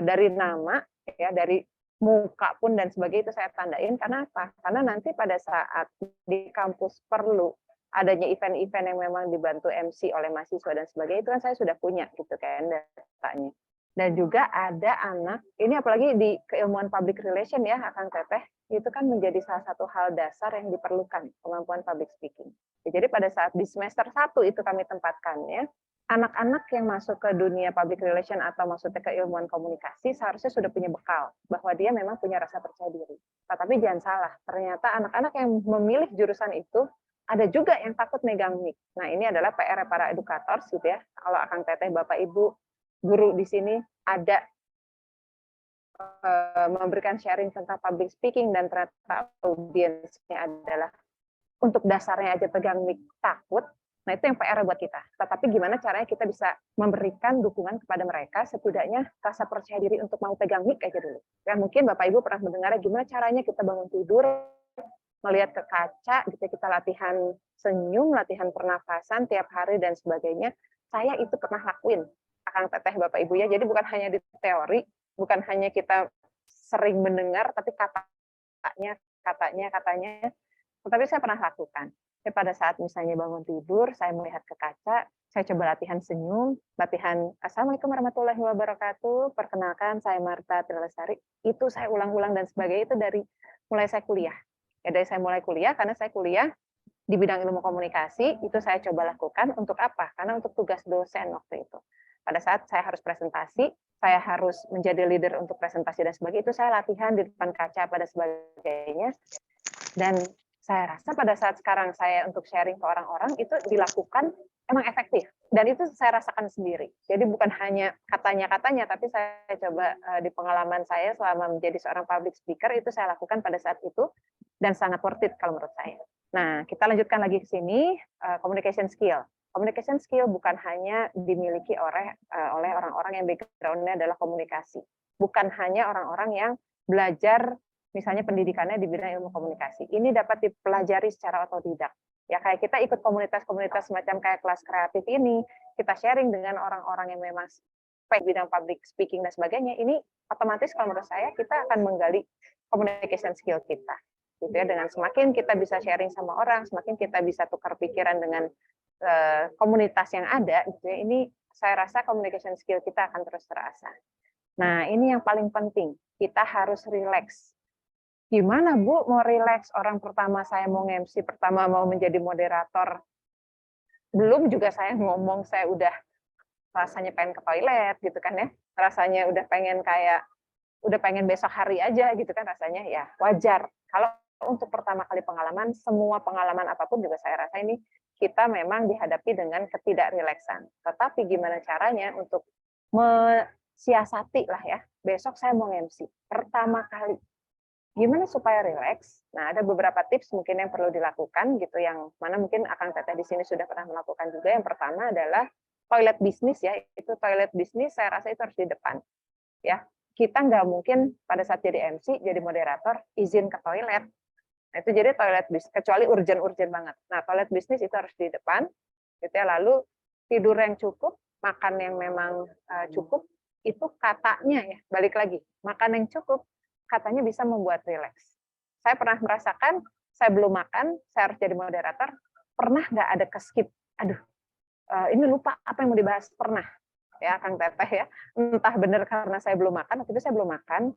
dari nama, ya dari muka pun dan sebagainya itu saya tandain. Karena apa? Karena nanti pada saat di kampus perlu adanya event-event yang memang dibantu MC oleh mahasiswa dan sebagainya, itu kan saya sudah punya gitu kan datanya. Dan juga ada anak, ini apalagi di keilmuan public relation ya, Akang Teteh, itu kan menjadi salah satu hal dasar yang diperlukan, kemampuan public speaking. Jadi pada saat di semester 1 itu kami tempatkan ya, anak-anak yang masuk ke dunia public relation atau maksudnya keilmuan komunikasi seharusnya sudah punya bekal, bahwa dia memang punya rasa percaya diri. Tetapi jangan salah, ternyata anak-anak yang memilih jurusan itu, ada juga yang takut megang mic. Nah ini adalah PR para edukator gitu ya, kalau Akang Teteh, Bapak Ibu, guru di sini ada memberikan sharing tentang public speaking dan ternyata audiensnya adalah untuk dasarnya aja pegang mic takut, nah itu yang PR buat kita. Tetapi gimana caranya kita bisa memberikan dukungan kepada mereka, setidaknya rasa percaya diri untuk mau pegang mic aja dulu. Ya mungkin Bapak Ibu pernah mendengar gimana caranya kita bangun tidur, melihat ke kaca, gitu kita latihan senyum, latihan pernafasan tiap hari dan sebagainya. Saya itu pernah lakuin. Akang Teteh, Bapak Ibu ya. Jadi bukan hanya di teori, bukan hanya kita sering mendengar, tapi katanya, tetapi saya pernah lakukan. Jadi pada saat misalnya bangun tidur, saya melihat ke kaca, saya coba latihan senyum, latihan Assalamualaikum warahmatullahi wabarakatuh, perkenalkan saya Marta Trilestari, itu saya ulang-ulang dan sebagainya, itu dari mulai saya kuliah. Ya dari saya mulai kuliah, karena saya kuliah di bidang ilmu komunikasi, itu saya coba lakukan untuk apa? Karena untuk tugas dosen waktu itu. Pada saat saya harus presentasi, saya harus menjadi leader untuk presentasi dan sebagainya, itu saya latihan di depan kaca pada sebagainya. Dan saya rasa pada saat sekarang saya untuk sharing ke orang-orang, itu dilakukan emang efektif. Dan itu saya rasakan sendiri. Jadi bukan hanya katanya-katanya, tapi saya coba di pengalaman saya selama menjadi seorang public speaker, itu saya lakukan pada saat itu, dan sangat worth it kalau menurut saya. Nah, kita lanjutkan lagi ke sini, communication skill. Communication skill bukan hanya dimiliki oleh orang-orang yang background-nya adalah komunikasi. Bukan hanya orang-orang yang belajar misalnya pendidikannya di bidang ilmu komunikasi. Ini dapat dipelajari secara otodidak. Ya kayak kita ikut komunitas-komunitas semacam kayak kelas kreatif ini, kita sharing dengan orang-orang yang memang bidang public speaking dan sebagainya, ini otomatis kalau menurut saya kita akan menggali communication skill kita. Gitu ya, dengan semakin kita bisa sharing sama orang, semakin kita bisa tukar pikiran dengan komunitas yang ada, gitu ya, ini saya rasa communication skill kita akan terus terasa. Nah, ini yang paling penting, kita harus relax. Gimana Bu mau relax? Orang pertama saya mau MC, pertama mau menjadi moderator, belum juga saya ngomong, saya udah rasanya pengen ke toilet gitu kan ya, rasanya udah pengen besok hari aja gitu kan rasanya, ya wajar. Kalau untuk pertama kali pengalaman, semua pengalaman apapun juga saya rasa ini kita memang dihadapi dengan ketidakrileksan. Tetapi gimana caranya untuk mensiasati lah ya, besok saya mau MC, pertama kali. Gimana supaya rileks? Nah, ada beberapa tips mungkin yang perlu dilakukan gitu, yang mana mungkin Akang Teteh di sini sudah pernah melakukan juga. Yang pertama adalah toilet bisnis ya, itu toilet bisnis saya rasa itu harus di depan. Ya, kita nggak mungkin pada saat jadi MC, jadi moderator, izin ke toilet. Nah, itu jadi toilet bisnis, kecuali urgent banget. Nah, toilet bisnis itu harus di depan, gitu ya. Lalu tidur yang cukup, makan yang memang cukup, itu katanya ya, balik lagi, makan yang cukup, katanya bisa membuat rileks. Saya pernah merasakan, saya belum makan, saya harus jadi moderator, pernah nggak ada ke-skip, aduh, ini lupa apa yang mau dibahas, pernah. Ya, Kang Teteh ya, entah benar karena saya belum makan, waktu itu saya belum makan,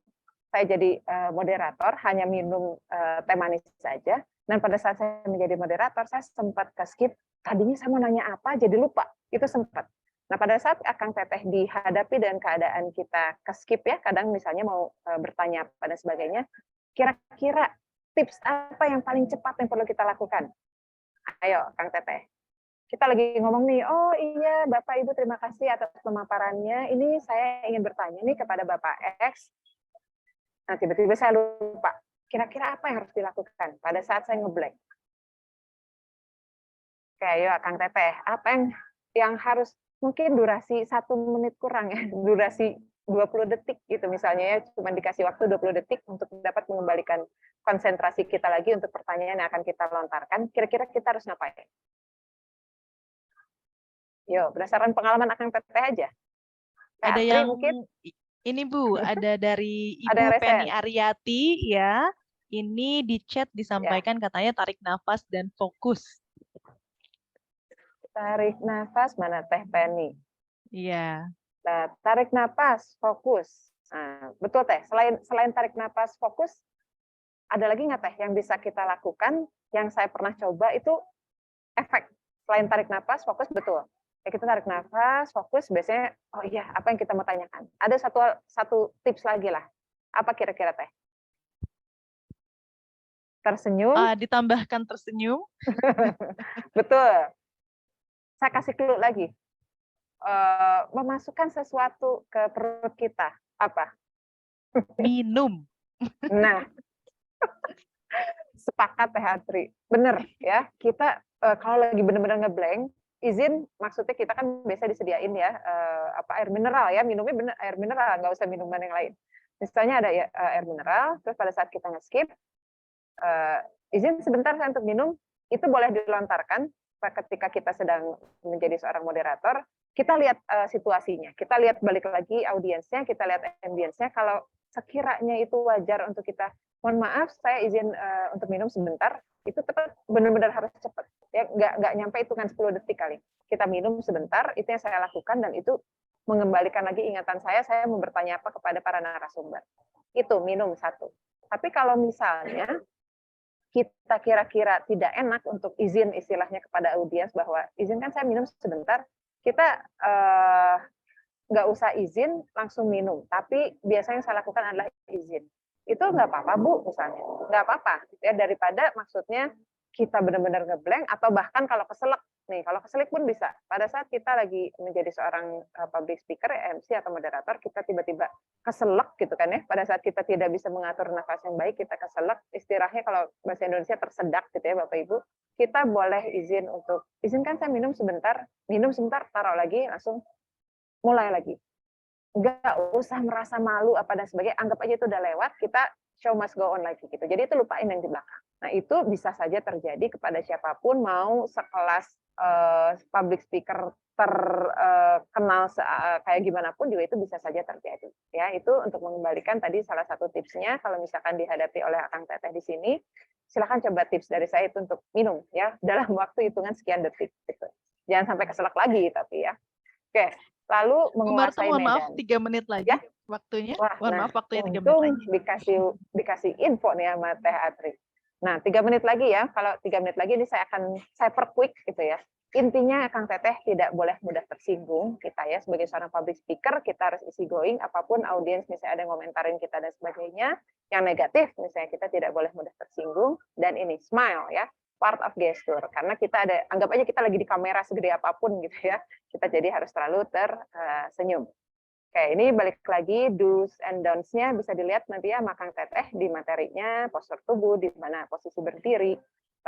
saya jadi moderator, hanya minum teh manis saja, dan pada saat saya menjadi moderator, saya sempat ke-skip, tadinya saya mau nanya apa, jadi lupa, itu sempat. Nah, pada saat Akang Teteh dihadapi dengan keadaan kita ke-skip ya, kadang misalnya mau bertanya pada sebagainya, kira-kira tips apa yang paling cepat yang perlu kita lakukan? Ayo, Kang Teteh. Kita lagi ngomong nih, oh iya Bapak Ibu terima kasih atas pemaparannya, ini saya ingin bertanya nih kepada Bapak X. Nah, tiba-tiba saya lupa, kira-kira apa yang harus dilakukan pada saat saya ngeblank? Oke, ayo Kang Teteh, apa yang harus, mungkin durasi 1 menit kurang ya, durasi 20 detik gitu misalnya ya, cuma dikasih waktu 20 detik untuk dapat mengembalikan konsentrasi kita lagi untuk pertanyaan yang akan kita lontarkan, kira-kira kita harus ngapain? Yo, berdasarkan pengalaman Akang Teteh aja. Ada Atri yang mungkin Ini Bu, ada dari Ada yang Ibu Penny resen? Ariati ya. Ini di chat Ya, disampaikan katanya tarik nafas dan fokus. tarik nafas, mana Teh Penny? Iya. Nah, tarik nafas, fokus. Nah, betul Teh, selain tarik nafas, fokus, ada lagi nggak Teh yang bisa kita lakukan, yang saya pernah coba itu efek. Selain tarik nafas, fokus, betul. Ya, kita tarik nafas, fokus, biasanya, oh iya, apa yang kita mau tanyakan? Ada satu tips lagi lah. Apa kira-kira Teh? Tersenyum, Ditambahkan tersenyum. betul. Saya kasih clue lagi. Memasukkan sesuatu ke perut kita. Apa? Minum. Nah, sepakat Teh Atri. Bener ya, kita kalau lagi benar-benar ngeblank, izin maksudnya kita kan biasa disediain ya air mineral ya, minumnya bener air mineral, nggak usah minuman yang lain. Misalnya ada air mineral, terus pada saat kita nge-skip, izin sebentar saya untuk minum, itu boleh dilontarkan ketika kita sedang menjadi seorang moderator. Kita lihat situasinya, kita lihat balik lagi audiensnya, kita lihat ambience-nya. Kalau sekiranya itu wajar untuk kita, mohon maaf, saya izin untuk minum sebentar, itu tetap benar-benar harus cepat. Ya, nggak nyampe hitungan 10 detik kali. Kita minum sebentar, itu yang saya lakukan, dan itu mengembalikan lagi ingatan saya mau bertanya apa kepada para narasumber. Itu minum satu. Tapi kalau misalnya kita kira-kira tidak enak untuk izin istilahnya kepada audiens bahwa izinkan saya minum sebentar, kita nggak usah izin langsung minum, tapi biasanya yang saya lakukan adalah izin. Itu nggak apa-apa Bu, misalnya nggak apa-apa ya, daripada maksudnya kita benar-benar ngeblank, atau bahkan kalau keselak nih, kalau keselak pun bisa. Pada saat kita lagi menjadi seorang public speaker, MC atau moderator, kita tiba-tiba keselak gitu kan ya, pada saat kita tidak bisa mengatur nafas yang baik, kita keselak, istilahnya kalau bahasa Indonesia tersedak gitu ya Bapak Ibu, kita boleh izin untuk, izinkan saya minum sebentar, taruh lagi, langsung mulai lagi. Nggak usah merasa malu apa dan sebagainya, anggap aja itu udah lewat, kita show must go on lagi gitu. Jadi itu lupain yang di belakang. Nah, itu bisa saja terjadi kepada siapapun, mau sekelas public speaker terkenal kayak gimana pun juga itu bisa saja terjadi. Ya, itu untuk mengembalikan tadi salah satu tipsnya, kalau misalkan dihadapi oleh Akang Teteh di sini, silakan coba tips dari saya itu untuk minum ya dalam waktu hitungan sekian detik gitu. Jangan sampai keselak lagi tapi ya. Oke, lalu Bu Marta, menguasai mohon maaf, medan. 3 menit lagi Ya? waktunya. Wah, Mohon nah, maaf, waktunya 3 menit untung lagi. dikasih info nih sama Teh Atri. Nah, 3 menit lagi ya. Kalau 3 menit lagi ini saya perquick gitu ya. Intinya Kang Teteh tidak boleh mudah tersinggung. Kita ya sebagai seorang public speaker, kita harus easy going, apapun audiens misalnya ada yang ngomentarin kita dan sebagainya, yang negatif misalnya kita tidak boleh mudah tersinggung. Dan ini smile ya, part of gesture, karena kita ada, anggap aja kita lagi di kamera segede apapun gitu ya, kita jadi harus selalu tersenyum. Oke, ini balik lagi do's and don'ts-nya bisa dilihat nanti ya Kang Teteh di materinya, postur tubuh, di mana posisi berdiri,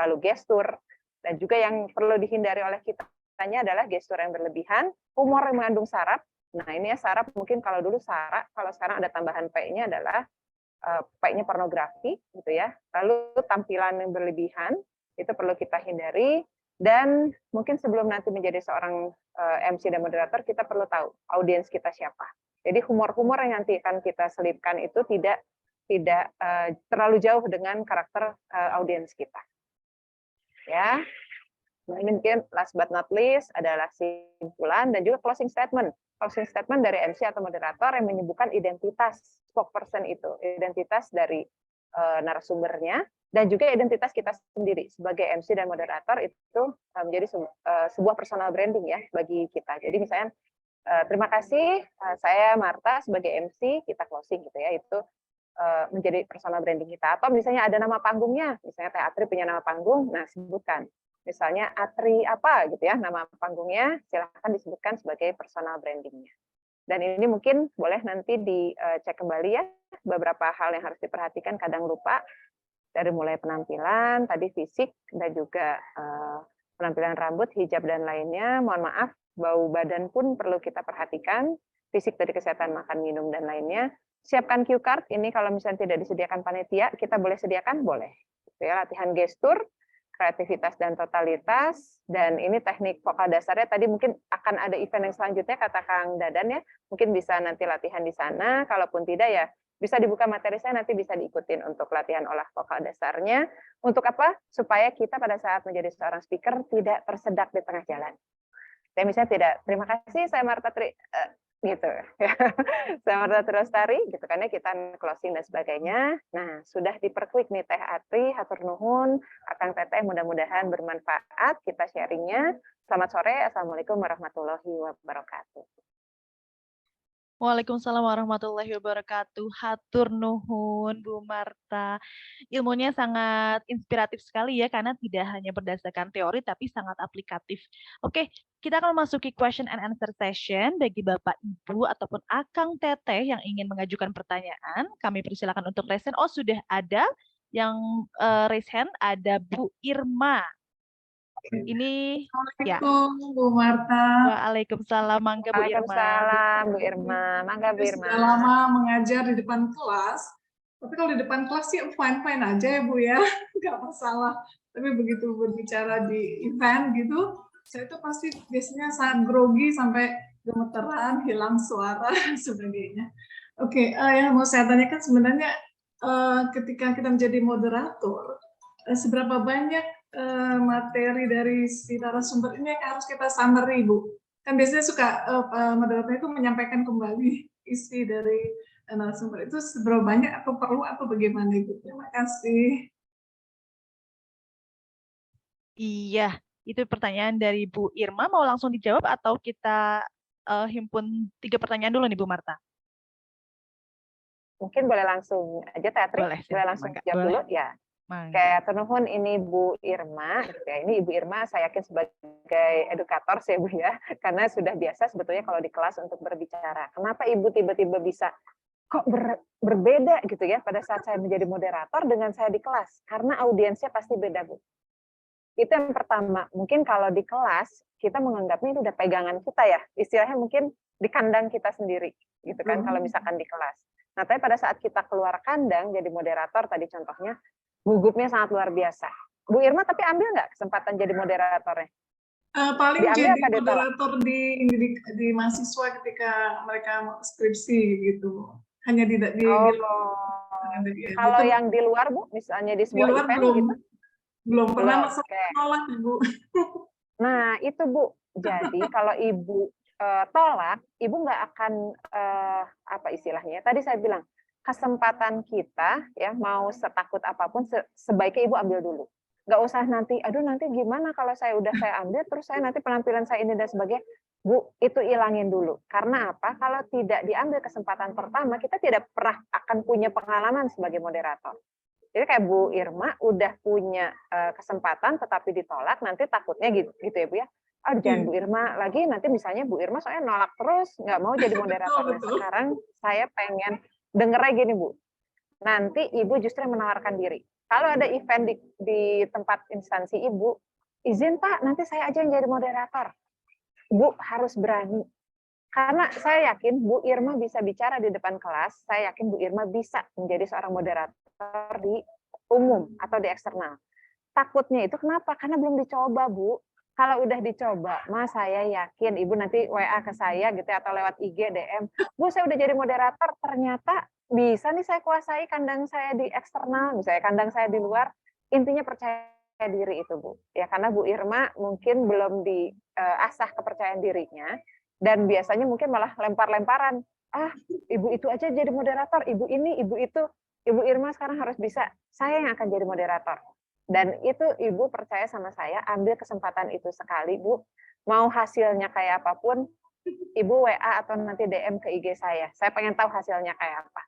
lalu gestur, dan juga yang perlu dihindari oleh kitanya adalah gestur yang berlebihan, humor yang mengandung sarap. Nah, ini ya sarap, mungkin kalau dulu sarap, kalau sekarang ada tambahan P-nya adalah P-nya pornografi gitu ya. Lalu tampilan yang berlebihan itu perlu kita hindari, dan mungkin sebelum nanti menjadi seorang MC dan moderator, kita perlu tahu audiens kita siapa. Jadi humor-humor yang nanti akan kita selipkan itu tidak terlalu jauh dengan karakter audiens kita. Ya, nah, ini mungkin last but not least adalah kesimpulan dan juga closing statement. Closing statement dari MC atau moderator yang menyebutkan identitas spokesperson itu, identitas dari narasumbernya, dan juga identitas kita sendiri sebagai MC dan moderator itu menjadi sebuah personal branding ya bagi kita. Jadi misalnya terima kasih, saya Marta sebagai MC, kita closing gitu ya, itu menjadi personal branding kita. Atau misalnya ada nama panggungnya, misalnya Teh Atri punya nama panggung, nah sebutkan. Misalnya Atri apa gitu ya, nama panggungnya, silahkan disebutkan sebagai personal brandingnya. Dan ini mungkin boleh nanti dicek kembali ya, beberapa hal yang harus diperhatikan, kadang lupa, dari mulai penampilan, tadi fisik, dan juga penampilan rambut, hijab, dan lainnya. Mohon maaf, bau badan pun perlu kita perhatikan, fisik dari kesehatan, makan, minum, dan lainnya. Siapkan cue card, ini kalau misalnya tidak disediakan panitia, kita boleh sediakan? Boleh. Ya, latihan gestur, kreativitas dan totalitas, dan ini teknik vokal dasarnya. Tadi mungkin akan ada event yang selanjutnya, kata Kang Dadan ya, mungkin bisa nanti latihan di sana, kalaupun tidak ya bisa dibuka materi saya, nanti bisa diikutin untuk latihan olah vokal dasarnya. Untuk apa? Supaya kita pada saat menjadi seorang speaker tidak tersedak di tengah jalan. Saya misalnya tidak, terima kasih, saya Marta gitu ya. Saya Marta Tristari gitu kan ya, kita closing dan sebagainya. Nah, sudah diperkuik nih Teh Atri, hatur nuhun, Akang Teteh, mudah-mudahan bermanfaat kita sharingnya. Selamat sore, Assalamualaikum warahmatullahi wabarakatuh. Waalaikumsalam warahmatullahi wabarakatuh. Hatur nuhun Bu Marta. Ilmunya sangat inspiratif sekali ya, karena tidak hanya berdasarkan teori tapi sangat aplikatif. Oke, kita akan memasuki question and answer session bagi Bapak Ibu ataupun Akang Teteh yang ingin mengajukan pertanyaan. Kami persilakan untuk raise hand. Oh, sudah ada yang raise hand, ada Bu Irma. Ini ya. Assalamualaikum Bu Marta. Waalaikumsalam, mangga Bu Irma. Waalaikumsalam Bu Irma, mangga Bu Irma. Sudah lama mengajar di depan kelas, tapi kalau di depan kelas sih fine-fine aja ya Bu ya, nggak masalah. Tapi begitu berbicara di event gitu, saya tuh pasti biasanya sangat grogi sampai gemeteran, hilang suara, dan sebagainya. Oke, yang mau saya tanyakan sebenarnya ketika kita menjadi moderator, seberapa banyak materi dari si narasumber ini yang harus kita summary, Bu? Kan biasanya suka moderator itu menyampaikan kembali isi dari narasumber itu seberapa banyak atau perlu atau bagaimana, Ibu? Terima kasih. Iya, itu pertanyaan dari Bu Irma. Mau langsung dijawab atau kita himpun 3 pertanyaan dulu nih Bu Marta? Mungkin boleh langsung aja Teh Atri, boleh langsung jawab dulu ya. Kayak ternuhun ini Bu Irma, gitu ya. Ini Ibu Irma saya yakin sebagai edukator sih Bu ya, karena sudah biasa sebetulnya kalau di kelas untuk berbicara. Kenapa Ibu tiba-tiba bisa kok berbeda gitu ya pada saat saya menjadi moderator dengan saya di kelas? Karena audiensnya pasti beda Bu. Itu yang pertama. Mungkin kalau di kelas kita menganggapnya itu udah pegangan kita ya, istilahnya mungkin di kandang kita sendiri, gitu kan kalau misalkan di kelas. Nah, tapi pada saat kita keluar kandang jadi moderator tadi contohnya, gugupnya sangat luar biasa. Bu Irma tapi ambil nggak kesempatan jadi moderatornya? Paling Diambil jadi moderator di mahasiswa ketika mereka skripsi gitu. Hanya di kalau yang di luar Bu, misalnya di sebuah luar event belum, gitu? Belum pernah nolak Bu. Nah itu Bu, jadi kalau Ibu tolak, Ibu nggak akan apa istilahnya? Tadi saya bilang kesempatan kita ya mau setakut apapun sebaiknya Ibu ambil dulu. Nggak usah nanti, aduh nanti gimana kalau saya ambil terus saya nanti penampilan saya ini dan sebagainya. Bu, itu ilangin dulu. Karena apa? Kalau tidak diambil kesempatan pertama, kita tidak pernah akan punya pengalaman sebagai moderator. Jadi kayak Bu Irma udah punya kesempatan tetapi ditolak, nanti takutnya gitu ya Bu ya. Jangan Bu Irma lagi, nanti misalnya Bu Irma soalnya nolak terus, nggak mau jadi moderator. Nah, sekarang saya pengen dengernya gini Bu, nanti Ibu justru menawarkan diri. Kalau ada event di tempat instansi Ibu, izin Pak, nanti saya aja yang jadi moderator. Bu harus berani. Karena saya yakin Bu Irma bisa bicara di depan kelas, saya yakin Bu Irma bisa menjadi seorang moderator di umum atau di eksternal. Takutnya itu kenapa? Karena belum dicoba Bu. Kalau udah dicoba, Mas saya yakin Ibu nanti WA ke saya gitu atau lewat IG, DM, Bu saya udah jadi moderator, ternyata bisa nih saya kuasai kandang saya di eksternal, misalnya kandang saya di luar. Intinya percaya diri itu Bu. Ya karena Bu Irma mungkin belum diasah kepercayaan dirinya dan biasanya mungkin malah lempar-lemparan. Ibu itu aja jadi moderator, ibu ini, ibu itu. Ibu Irma sekarang harus bisa, saya yang akan jadi moderator. Dan itu Ibu percaya sama saya, ambil kesempatan itu sekali Bu. Mau hasilnya kayak apapun, Ibu WA atau nanti DM ke IG saya. Saya pengen tahu hasilnya kayak apa.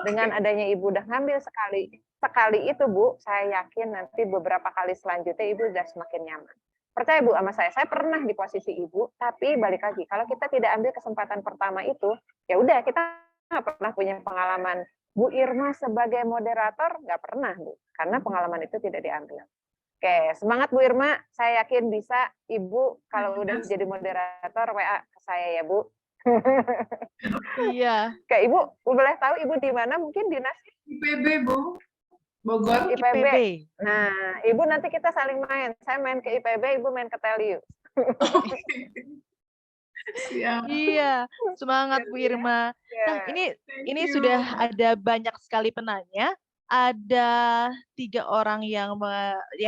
Dengan adanya Ibu udah ngambil sekali itu Bu, saya yakin nanti beberapa kali selanjutnya Ibu udah semakin nyaman. Percaya Bu sama saya pernah di posisi Ibu, tapi balik lagi, kalau kita tidak ambil kesempatan pertama itu, ya udah kita nggak pernah punya pengalaman. Bu Irma sebagai moderator nggak pernah Bu, karena pengalaman itu tidak diambil. Oke, semangat Bu Irma, saya yakin bisa. Ibu kalau udah jadi moderator WA ke saya ya Bu. Iya. Oke, Ibu boleh tahu Ibu di mana mungkin dinasnya? IPB Bu. Bogor. IPB. IPB. Nah, Ibu nanti kita saling main. Saya main ke IPB, Ibu main ke Teliu. Siap. Iya, semangat Bu Irma. Nah, Ya. Thank ini you. sudah ada banyak sekali penanya. Ada 3 orang yang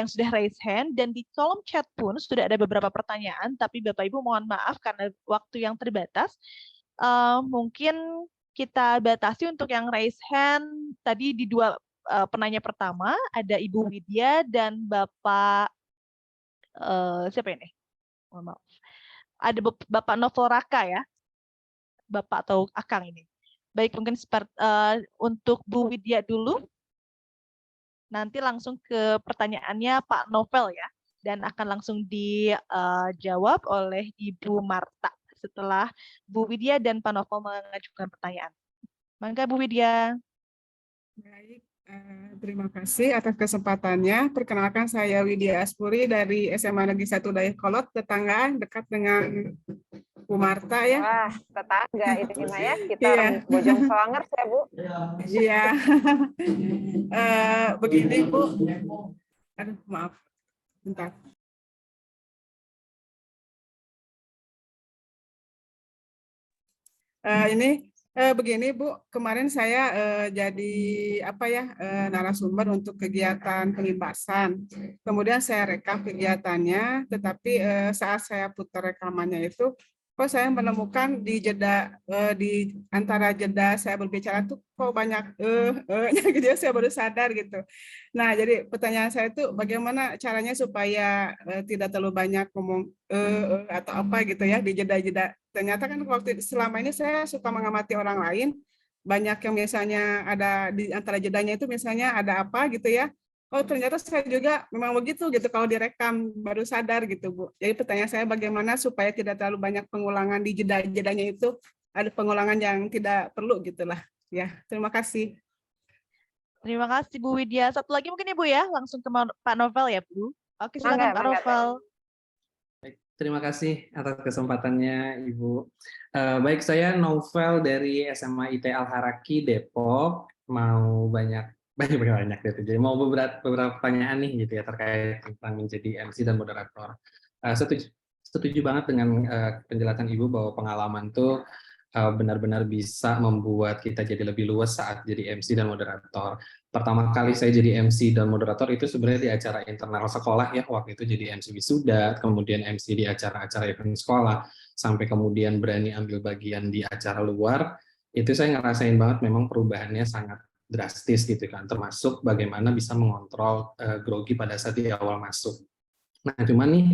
sudah raise hand dan di kolom chat pun sudah ada beberapa pertanyaan. Tapi Bapak Ibu mohon maaf karena waktu yang terbatas. Mungkin kita batasi untuk yang raise hand tadi di 2 penanya pertama ada Ibu Widya dan Bapak siapa ini? Mohon maaf. Ada Bapak Novel Raka ya. Bapak atau Akang ini. Baik, mungkin untuk Bu Widya dulu. Nanti langsung ke pertanyaannya Pak Novel ya. Dan akan langsung dijawab oleh Ibu Marta setelah Bu Widya dan Pak Novel mengajukan pertanyaan. Mangga Bu Widya. Baik, terima kasih atas kesempatannya. Perkenalkan saya Widya Aspuri dari SMA Negeri 1 Dayakolot, tetangga dekat dengan Bu Marta ya. Wah, tetangga ini mah ya. Kita Iya. orang Bojong Songers ya, Bu. Iya. Begini Bu. Aduh, maaf. Bentar. Begini Bu, kemarin saya jadi narasumber untuk kegiatan pelimbasan. Kemudian saya rekam kegiatannya, tetapi saat saya putar rekamannya itu, kok saya menemukan di antara jeda saya berbicara tuh kok banyak gitu ya, saya baru sadar gitu. Nah, jadi pertanyaan saya itu bagaimana caranya supaya tidak terlalu banyak ngomong atau apa gitu ya di jeda-jeda. Ternyata kan selama ini saya suka mengamati orang lain, banyak yang misalnya ada di antara jedanya itu misalnya ada apa gitu ya. Oh, ternyata saya juga memang begitu gitu kalau direkam, baru sadar gitu Bu. Jadi pertanyaan saya bagaimana supaya tidak terlalu banyak pengulangan di jeda-jedanya itu, ada pengulangan yang tidak perlu gitulah. Ya, terima kasih. Terima kasih Bu Widya. Satu lagi mungkin Ibu ya, langsung ke Pak Novel ya Bu. Oke, silakan Pak Mangga, Novel. Terima kasih atas kesempatannya, Ibu. Baik, saya Novel dari SMA IT Al-Haraki, Depok. Mau banyak gitu. Jadi mau beberapa pertanyaan nih gitu ya terkait tentang menjadi MC dan moderator. Setuju banget dengan penjelasan Ibu bahwa pengalaman tuh benar-benar bisa membuat kita jadi lebih luas saat jadi MC dan moderator. Pertama kali saya jadi MC dan moderator itu sebenarnya di acara internal sekolah ya, waktu itu jadi MC wisuda, kemudian MC di acara-acara event sekolah, sampai kemudian berani ambil bagian di acara luar, itu saya ngerasain banget memang perubahannya sangat drastis gitu kan, termasuk bagaimana bisa mengontrol grogi pada saat di awal masuk. Nah, cuman nih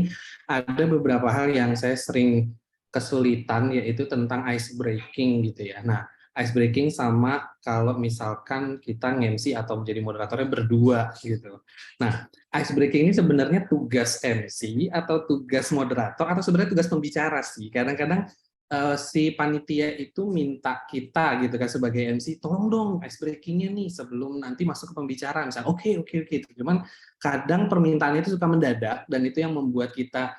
ada beberapa hal yang saya sering kesulitan, yaitu tentang ice breaking gitu ya. Nah, ice breaking sama kalau misalkan kita nge-MC atau menjadi moderatornya berdua gitu. Nah, ice breaking ini sebenarnya tugas MC atau tugas moderator atau sebenarnya tugas pembicara sih. Kadang-kadang si panitia itu minta kita gitu kan sebagai MC, tolong dong ice breaking-nya nih sebelum nanti masuk ke pembicaraan. Misalnya oke. Cuman kadang permintaan itu suka mendadak dan itu yang membuat kita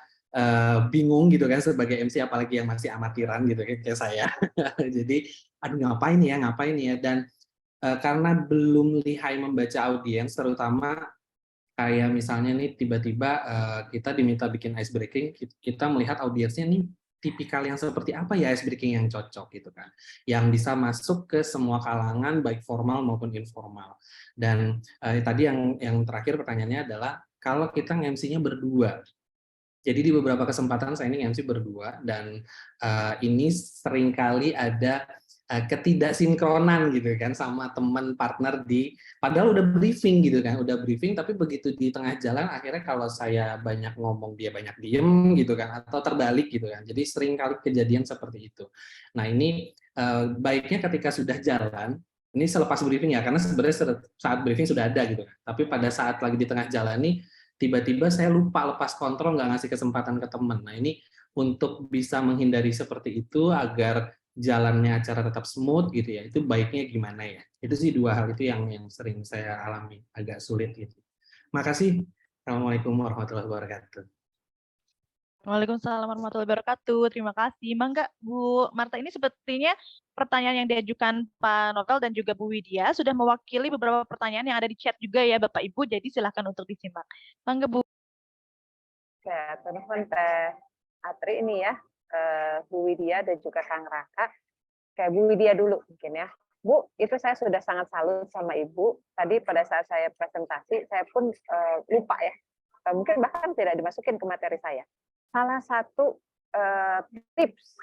bingung gitu kan sebagai MC, apalagi yang masih amatiran gitu kayak saya. Jadi aduh ngapain ya, dan karena belum lihai membaca audiens, terutama kayak misalnya nih tiba-tiba kita diminta bikin ice breaking, kita melihat audiensnya nih tipikal yang seperti apa ya ice breaking yang cocok gitu kan, yang bisa masuk ke semua kalangan baik formal maupun informal. Dan tadi yang terakhir pertanyaannya adalah kalau kita MC-nya berdua. Jadi di beberapa kesempatan saya ini MC berdua dan ini seringkali ada ketidaksinkronan gitu kan sama teman partner padahal udah briefing gitu kan, tapi begitu di tengah jalan akhirnya kalau saya banyak ngomong dia banyak diem gitu kan, atau terbalik gitu kan. Jadi seringkali kejadian seperti itu. Nah ini baiknya ketika sudah jalan, ini selepas briefing ya, karena sebenarnya saat briefing sudah ada gitu kan, tapi pada saat lagi di tengah jalan nih tiba-tiba saya lupa lepas kontrol, nggak ngasih kesempatan ke teman. Nah ini untuk bisa menghindari seperti itu agar jalannya acara tetap smooth gitu ya, itu baiknya gimana ya? Itu sih dua hal itu yang sering saya alami, agak sulit gitu. Makasih. Assalamualaikum warahmatullahi wabarakatuh. Waalaikumsalam warahmatullahi wabarakatuh. Terima kasih. Mangga Bu Marta, ini sepertinya pertanyaan yang diajukan Pak Novel dan juga Bu Widya sudah mewakili beberapa pertanyaan yang ada di chat juga ya Bapak Ibu, jadi silakan untuk disimak. Mangga Bu. Oke, teman Teh Atri ini ya, Bu Widya dan juga Kang Raka. Kayak Bu Widya dulu mungkin ya. Bu, itu saya sudah sangat salut sama Ibu. Tadi pada saat saya presentasi, saya pun lupa ya. Mungkin bahkan tidak dimasukin ke materi saya. Salah satu tips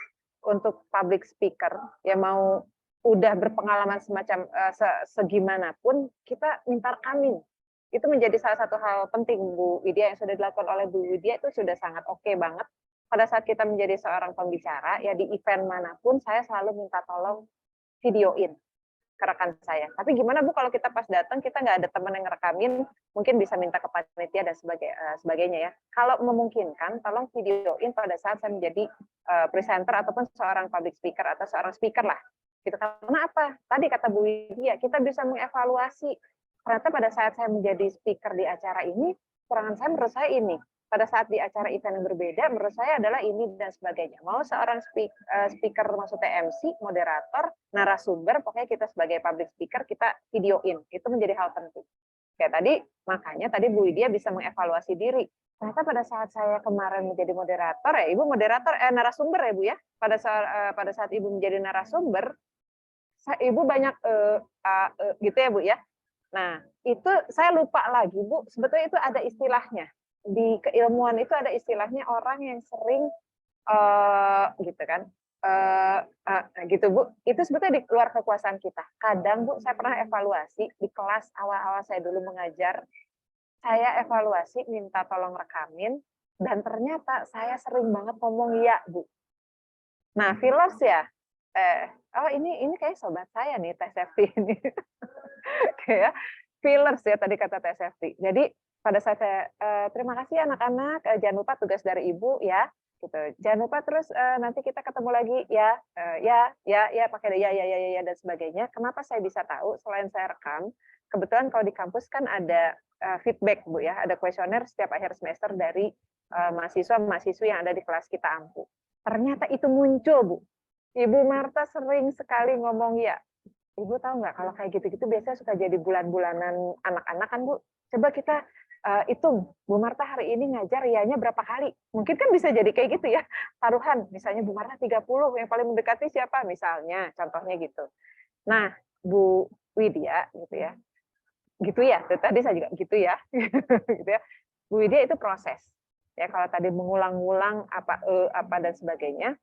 untuk public speaker yang mau udah berpengalaman semacam segimanapun, kita minta rekamin. Itu menjadi salah satu hal penting Bu Widya, yang sudah dilakukan oleh Bu Widya itu sudah sangat oke banget. Pada saat kita menjadi seorang pembicara, ya di event manapun, saya selalu minta tolong videoin ke rekan saya. Tapi gimana Bu kalau kita pas datang kita nggak ada teman yang ngerekamin, mungkin bisa minta ke panitia dan sebagainya ya. Kalau memungkinkan, tolong videoin pada saat saya menjadi presenter ataupun seorang public speaker atau seorang speaker lah. Gitu. Karena apa? Tadi kata Bu Widya, kita bisa mengevaluasi. Ternyata pada saat saya menjadi speaker di acara ini, kekurangan saya menurut saya ini. Pada saat di acara event yang berbeda, menurut saya adalah ini dan sebagainya. Mau seorang speaker, maksudnya MC, moderator, narasumber, pokoknya kita sebagai public speaker, kita videoin. Itu menjadi hal penting. Ya tadi, makanya tadi Bu Widya bisa mengevaluasi diri. Ternyata pada saat saya kemarin menjadi moderator, ya Ibu moderator, narasumber ya Bu ya. Pada saat Ibu menjadi narasumber, Ibu banyak gitu ya Bu ya. Nah, itu saya lupa lagi Bu, sebetulnya itu ada istilahnya. Di keilmuan itu ada istilahnya orang yang sering gitu kan, gitu Bu, itu sebetulnya di luar kekuasaan kita. Kadang Bu, saya pernah evaluasi di kelas awal-awal saya dulu mengajar, saya evaluasi minta tolong rekamin, dan ternyata saya sering banget ngomong ya Bu. Nah, fillers ya, oh ini kayak sobat saya nih, Teh Sefti ini. Kayak fillers ya tadi kata Teh Sefti. Jadi pada saat saya terima kasih anak-anak, jangan lupa tugas dari Ibu ya, gitu. Jangan lupa terus nanti kita ketemu lagi ya, ya pakai ya dan sebagainya. Kenapa saya bisa tahu? Selain saya rekam, kebetulan kalau di kampus kan ada feedback Bu ya, ada kuesioner setiap akhir semester dari mahasiswa-mahasiswi yang ada di kelas kita ampu. Ternyata itu muncul Bu. Ibu Marta sering sekali ngomong ya. Ibu tahu nggak kalau kayak gitu-gitu biasanya suka jadi bulan-bulanan anak-anak kan Bu. Coba kita hitung, Bu Marta hari ini ngajar rianya berapa kali. Mungkin kan bisa jadi kayak gitu ya. Taruhan, misalnya Bu Marta 30, yang paling mendekati siapa misalnya, contohnya gitu. Nah, Bu Widya gitu ya. Gitu ya, tadi saya juga gitu ya. Gitu ya. Bu Widya itu proses. Ya kalau tadi mengulang-ulang apa dan sebagainya.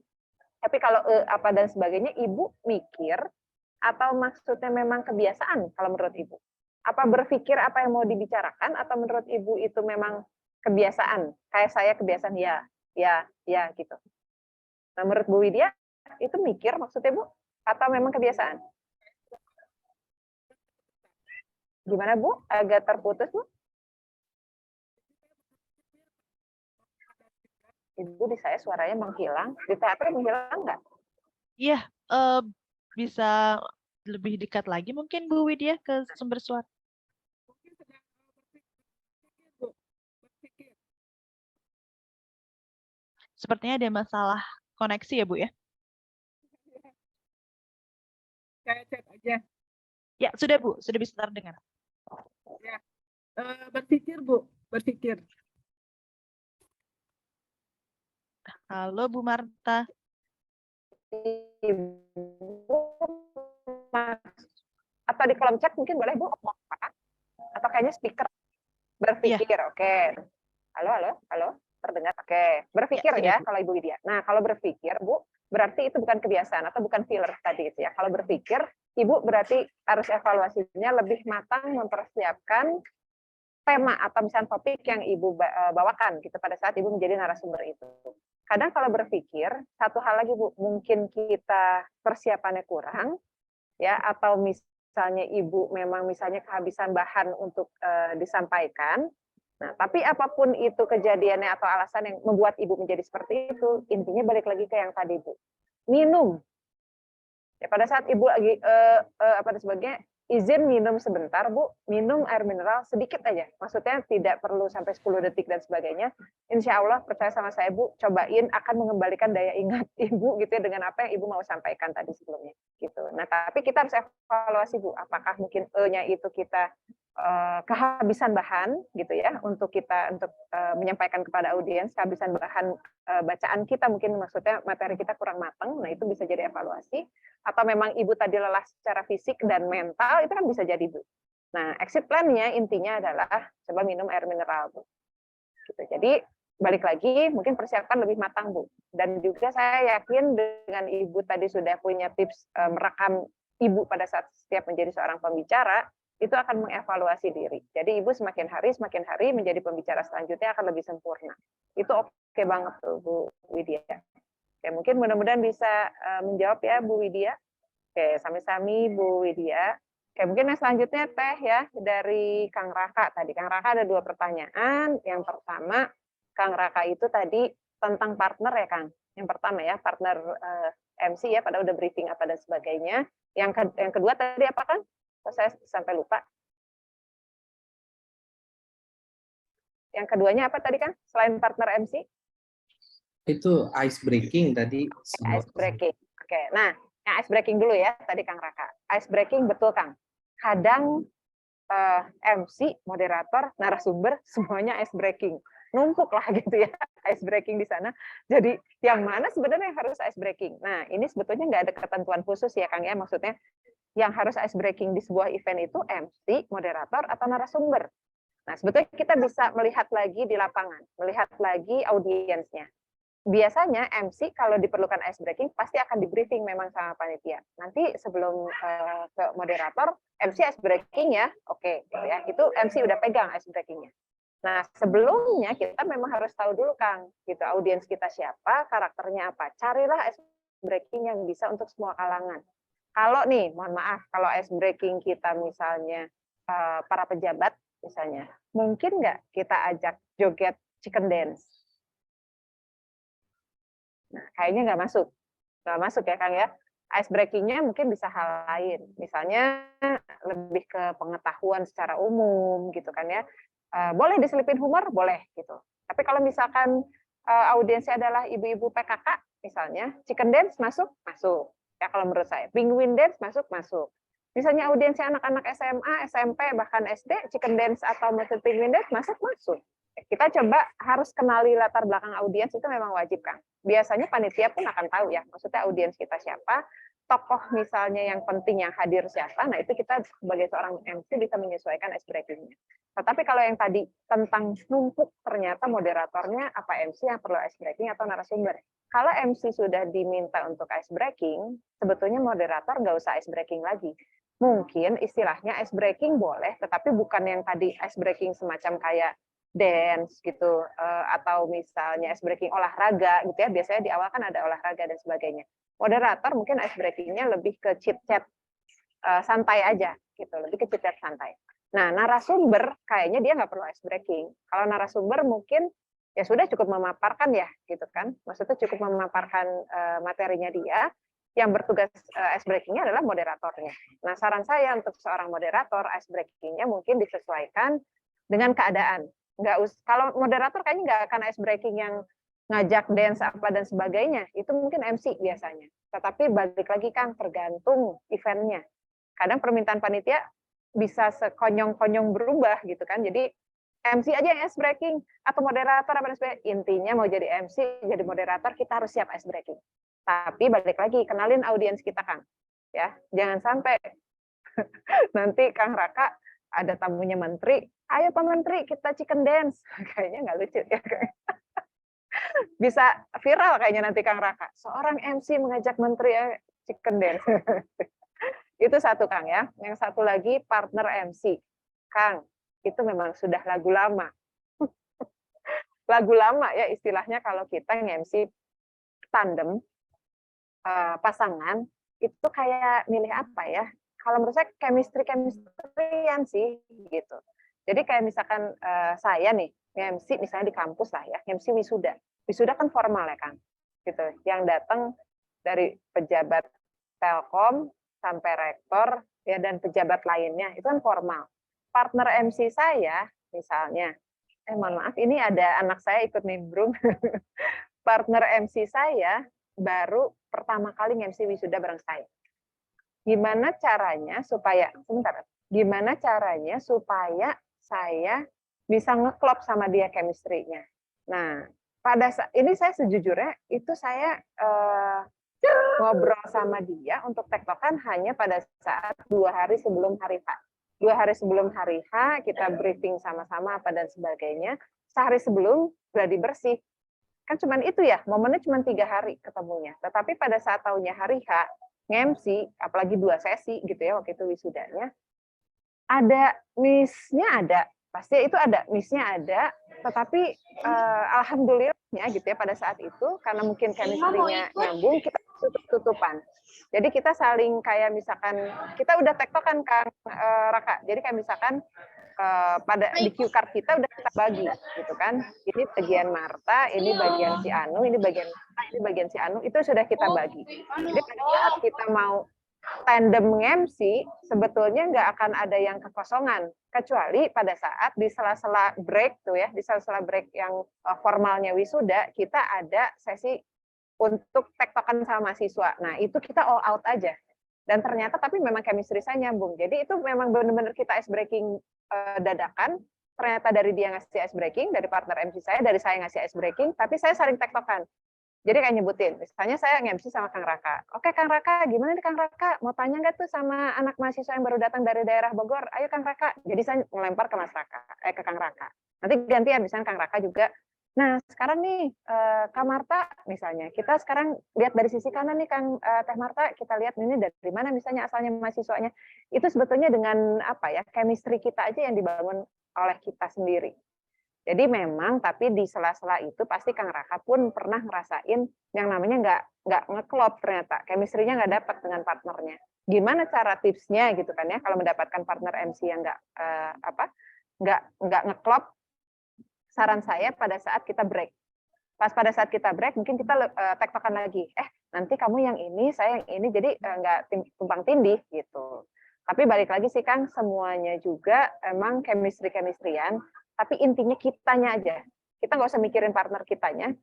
Tapi kalau apa dan sebagainya Ibu mikir atau maksudnya memang kebiasaan kalau menurut Ibu? Apa berpikir apa yang mau dibicarakan atau menurut Ibu itu memang kebiasaan? Kayak saya kebiasaan ya gitu. Nah, menurut Bu Widya itu mikir maksudnya Bu atau memang kebiasaan? Gimana Bu? Agak terputus Bu? Ibu di saya suaranya menghilang. Di teater menghilang nggak? Iya, bisa lebih dekat lagi mungkin Bu Widya ke sumber suara. Sepertinya ada masalah koneksi ya Bu ya. Saya chat aja. Ya, sudah Bu, sudah bisa terdengar. Ya. Berpikir Bu, berpikir. Halo Bu Marta. Atau di kolom chat mungkin boleh Bu, atau kayaknya speaker berpikir, oke. Halo, terdengar, oke. Berpikir ya kalau Ibu Widya. Nah kalau berpikir Bu, berarti itu bukan kebiasaan atau bukan filler tadi itu ya. Kalau berpikir, Ibu berarti harus evaluasinya lebih matang mempersiapkan tema atau misalnya topik yang Ibu bawakan gitu pada saat Ibu menjadi narasumber itu. Kadang kalau berpikir, satu hal lagi Bu, mungkin kita persiapannya kurang, ya atau misalnya Ibu memang misalnya kehabisan bahan untuk disampaikan. Nah, tapi apapun itu kejadiannya atau alasan yang membuat Ibu menjadi seperti itu, intinya balik lagi ke yang tadi Bu. Minum. Ya, pada saat Ibu lagi apa dan sebagainya, izin minum sebentar, Bu, minum air mineral sedikit aja. Maksudnya tidak perlu sampai 10 detik dan sebagainya. Insya Allah, percaya sama saya, Bu, cobain akan mengembalikan daya ingat Ibu gitu ya, dengan apa yang Ibu mau sampaikan tadi sebelumnya. Gitu. Nah, tapi kita harus evaluasi, Bu, apakah mungkin E-nya itu kita kehabisan bahan gitu ya untuk menyampaikan kepada audiens, kehabisan bahan bacaan kita, mungkin maksudnya materi kita kurang matang. Nah, itu bisa jadi evaluasi. Atau memang Ibu tadi lelah secara fisik dan mental, itu kan bisa jadi, Bu. Nah, exit plan-nya intinya adalah coba minum air mineral, Bu. Gitu. Jadi balik lagi mungkin persiapkan lebih matang, Bu. Dan juga saya yakin dengan Ibu tadi sudah punya tips merekam Ibu pada saat setiap menjadi seorang pembicara, itu akan mengevaluasi diri. Jadi Ibu semakin hari menjadi pembicara selanjutnya akan lebih sempurna. Itu oke banget tuh, Bu Widya. Oke, mungkin mudah-mudahan bisa menjawab ya, Bu Widya. Oke, sami-sami Bu Widya. Oke, mungkin yang selanjutnya Teh ya, dari Kang Raka tadi. Kang Raka ada 2 pertanyaan. Yang pertama, Kang Raka itu tadi tentang partner ya, Kang. Yang pertama ya, partner MC ya, pada udah briefing apa dan sebagainya. Yang kedua tadi apa, Kang? Saya sampai lupa. Yang keduanya apa tadi, Kang? Selain partner MC? Itu ice breaking tadi. Ice breaking. Oke, nah yang ice breaking dulu ya tadi Kang Raka. Ice breaking betul, Kang. Kadang MC, moderator, narasumber semuanya ice breaking. Numpuk lah gitu ya ice breaking di sana. Jadi yang mana sebenarnya yang harus ice breaking? Nah, ini sebetulnya nggak ada ketentuan khusus ya, Kang ya. Maksudnya yang harus ice breaking di sebuah event itu MC, moderator, atau narasumber. Nah, sebetulnya kita bisa melihat lagi di lapangan, melihat lagi audiensnya. Biasanya MC kalau diperlukan ice breaking pasti akan di briefing memang sama panitia. Nanti sebelum ke moderator, MC ice breaking ya, oke, gitu ya. Itu MC udah pegang ice breakingnya. Nah, sebelumnya kita memang harus tahu dulu, Kang, gitu, audiens kita siapa, karakternya apa. Carilah ice breaking yang bisa untuk semua kalangan. Kalau nih, mohon maaf, kalau ice breaking kita misalnya para pejabat misalnya, mungkin nggak kita ajak joget chicken dance? Nah, kayaknya nggak masuk ya, Kang ya. Ice breaking-nya mungkin bisa hal lain, misalnya lebih ke pengetahuan secara umum gitu kan ya. Boleh diselipin humor, boleh gitu. Tapi kalau misalkan audiensnya adalah ibu-ibu PKK misalnya, chicken dance masuk. Ya kalau menurut saya, penguin dance masuk. Misalnya audiensnya anak-anak SMA, SMP, bahkan SD, chicken dance atau penguin dance masuk. Kita coba harus kenali latar belakang audiens, itu memang wajib, Kang. Biasanya panitia pun akan tahu ya, maksudnya audiens kita siapa, tokoh misalnya yang penting yang hadir siapa, nah itu kita sebagai seorang MC bisa menyesuaikan ice breaking-nya. Tetapi kalau yang tadi tentang numpuk, ternyata moderatornya apa MC yang perlu ice breaking atau narasumber. Kalau MC sudah diminta untuk ice breaking, sebetulnya moderator nggak usah ice breaking lagi. Mungkin istilahnya ice breaking boleh, tetapi bukan yang tadi ice breaking semacam kayak dance gitu, atau misalnya ice breaking olahraga gitu ya. Biasanya di awal kan ada olahraga dan sebagainya. Moderator mungkin ice breaking-nya lebih ke chit-chat santai aja gitu, lebih ke chit-chat santai. Nah, narasumber kayaknya dia nggak perlu ice breaking. Kalau narasumber mungkin ya sudah cukup memaparkan ya, gitu kan. Maksudnya cukup memaparkan materinya dia. Yang bertugas ice breaking-nya adalah moderatornya. Nah, saran saya untuk seorang moderator, ice breaking-nya mungkin disesuaikan dengan keadaan. Kalau moderator kayaknya nggak akan ice breaking yang ngajak dance apa dan sebagainya. Itu mungkin MC biasanya. Tetapi balik lagi, Kang, tergantung eventnya. Kadang permintaan panitia bisa sekonyong-konyong berubah gitu kan. Jadi MC aja yang ice breaking atau moderator apa dan sebagainya. Intinya mau jadi MC, jadi moderator, kita harus siap ice breaking. Tapi balik lagi, kenalin audiens kita, Kang. Ya, jangan sampai nanti Kang Raka ada tamunya menteri, ayo Pak Menteri kita chicken dance. Kayaknya nggak lucu ya, Kang. Bisa viral kayaknya nanti Kang Raka. Seorang MC mengajak menteri chicken dance. Itu satu, Kang ya. Yang satu lagi partner MC. Kang, itu memang sudah lagu lama. Lagu lama ya istilahnya kalau kita nge-MC tandem, pasangan, itu kayak milih apa ya? Kalau menurut saya chemistry-chemistry-an sih gitu. Jadi kayak misalkan saya nih, nge-MC misalnya di kampus lah ya, nge-MC wisuda. Wisuda kan formal ya, Kang. Gitu. Yang datang dari pejabat Telkom sampai rektor ya dan pejabat lainnya itu kan formal. Partner MC saya misalnya, mohon maaf ini ada anak saya ikut nimbrung. Partner MC saya baru pertama kali MC wisuda bareng saya. Gimana caranya supaya saya bisa ngeklop sama dia chemistry-nya. Nah, pada saat ini saya sejujurnya itu saya ngobrol sama dia untuk tektokan hanya pada saat 2 hari sebelum hari H. 2 hari sebelum hari H kita briefing sama-sama apa dan sebagainya. Sehari sebelum gladi bersih. Kan cuman itu ya, momennya cuma 3 hari ketemunya. Tetapi pada saat tahunya hari H, nge-MC, apalagi 2 sesi gitu ya waktu itu wisudanya, ada miss-nya ada, pasti itu ada miss-nya ada, tetapi alhamdulillahnya gitu ya pada saat itu karena mungkin chemistry-nya nyambung, kita tutup-tutupan. Jadi kita saling kayak misalkan kita udah tektokan Kang Raka. Jadi kayak misalkan pada di cue card kita udah kita bagi gitu kan. Ini bagian Marta, ini bagian si Anu, ini bagian Marta, ini bagian si Anu, itu sudah kita bagi. Jadi pada saat kita mau tandem MC sebetulnya nggak akan ada yang kekosongan kecuali pada saat di sela-sela break tuh ya, di sela-sela break yang formalnya wisuda kita ada sesi untuk tektokan sama mahasiswa. Nah, itu kita all out aja. Dan ternyata tapi memang chemistry saya nyambung. Jadi itu memang benar-benar kita ice breaking dadakan. Ternyata dari dia ngasih ice breaking, dari partner MC saya, dari saya ngasih ice breaking, tapi saya saling tektokan. Jadi kayak nyebutin, misalnya saya nge-MC sama Kang Raka. Oke Kang Raka, gimana nih Kang Raka? Mau tanya nggak tuh sama anak mahasiswa yang baru datang dari daerah Bogor? Ayo Kang Raka. Jadi saya melempar ke ke Kang Raka. Nanti gantian, misalnya Kang Raka juga. Nah sekarang nih Kang Marta misalnya, kita sekarang lihat dari sisi kanan nih Kang Teh Marta, kita lihat ini dari mana misalnya asalnya mahasiswanya. Itu sebetulnya dengan apa ya, chemistry kita aja yang dibangun oleh kita sendiri. Jadi memang, tapi di sela-sela itu pasti Kang Raka pun pernah ngerasain yang namanya nggak ngeklop ternyata, chemistry-nya nggak dapat dengan partnernya. Gimana cara tipsnya gitu kan ya, kalau mendapatkan partner MC yang nggak ngeklop, saran saya pada saat kita break. Pas pada saat kita break, mungkin kita tektokan lagi. Nanti kamu yang ini, saya yang ini, jadi nggak tumpang tindih gitu. Tapi balik lagi sih Kang, semuanya juga emang chemistry-chemistryan, tapi intinya kitanya aja. Kita nggak usah mikirin partner kitanya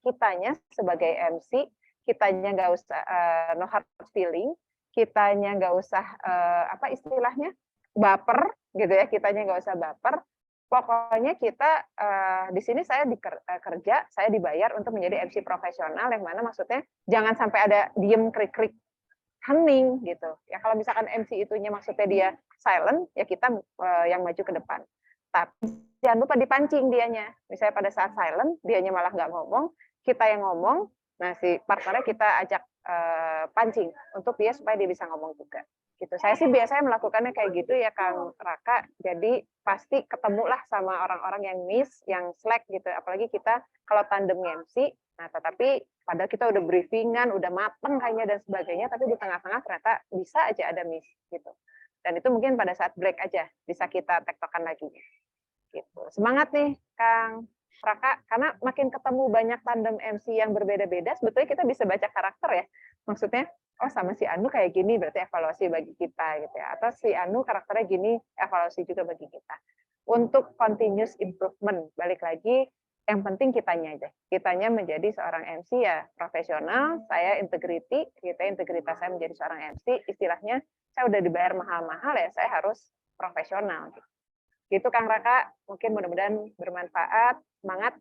sebagai MC, kitanya nggak usah no hard feeling, kitanya nggak usah apa istilahnya baper gitu ya, kitanya nggak usah baper. Pokoknya kita di sini saya kerja, saya dibayar untuk menjadi MC profesional, yang mana maksudnya jangan sampai ada diem krik-krik hening gitu. Ya kalau misalkan MC itunya maksudnya dia silent, ya kita yang maju ke depan. Tapi jangan lupa dipancing dianya. Misalnya pada saat silent, dianya malah nggak ngomong, kita yang ngomong, nah si partnernya kita ajak pancing untuk dia supaya dia bisa ngomong juga. Gitu. Saya sih biasanya melakukannya kayak gitu ya Kang Raka. Jadi pasti ketemulah sama orang-orang yang miss, yang slack gitu. Apalagi kita kalau tandem MC, nah tetapi padahal kita udah briefingan, udah mateng kayaknya dan sebagainya, tapi di tengah-tengah ternyata bisa aja ada miss gitu. Dan itu mungkin pada saat break aja bisa kita tektokan lagi. Gitu. Semangat nih Kang Raka, karena makin ketemu banyak tandem MC yang berbeda-beda, sebetulnya kita bisa baca karakter ya. Maksudnya, oh sama si Anu kayak gini, berarti evaluasi bagi kita gitu ya. Atau si Anu karakternya gini, evaluasi juga bagi kita. Untuk continuous improvement, balik lagi, yang penting kitanya aja. Kitanya menjadi seorang MC ya profesional, saya integrity, integritas saya menjadi seorang MC, istilahnya saya udah dibayar mahal-mahal ya, saya harus profesional. Gitu Kang Raka, mungkin mudah-mudahan bermanfaat, semangat.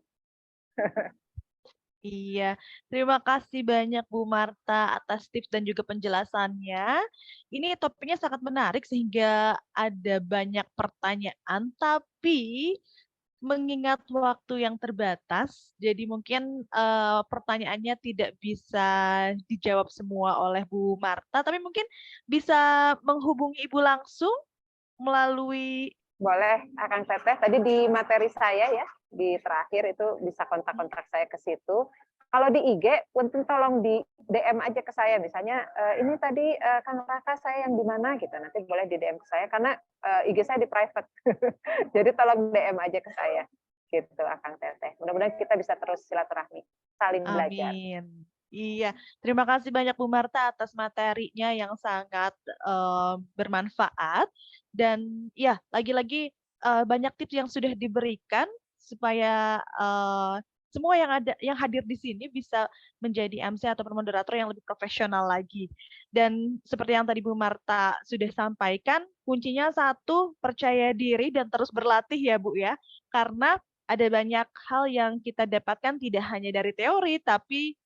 Iya, terima kasih banyak Bu Marta atas tips dan juga penjelasannya. Ini topiknya sangat menarik sehingga ada banyak pertanyaan, tapi mengingat waktu yang terbatas, jadi mungkin pertanyaannya tidak bisa dijawab semua oleh Bu Marta, tapi mungkin bisa menghubungi Ibu langsung melalui Boleh, Akang Teteh. Tadi di materi saya ya, di terakhir itu bisa kontak-kontak saya ke situ. Kalau di IG, punten tolong di DM aja ke saya. Misalnya, ini tadi Kang Raka saya yang di mana gitu. Nanti boleh di DM ke saya, karena IG saya di private. Jadi tolong DM aja ke saya. Gitu, Akang Teteh. Mudah-mudahan kita bisa terus silaturahmi, saling belajar. Amin. Iya, terima kasih banyak Bu Marta atas materinya yang sangat bermanfaat. Dan ya, lagi-lagi banyak tips yang sudah diberikan supaya semua yang hadir di sini bisa menjadi MC atau moderator yang lebih profesional lagi. Dan seperti yang tadi Bu Marta sudah sampaikan, kuncinya satu, percaya diri dan terus berlatih ya Bu ya. Karena ada banyak hal yang kita dapatkan tidak hanya dari teori, tapi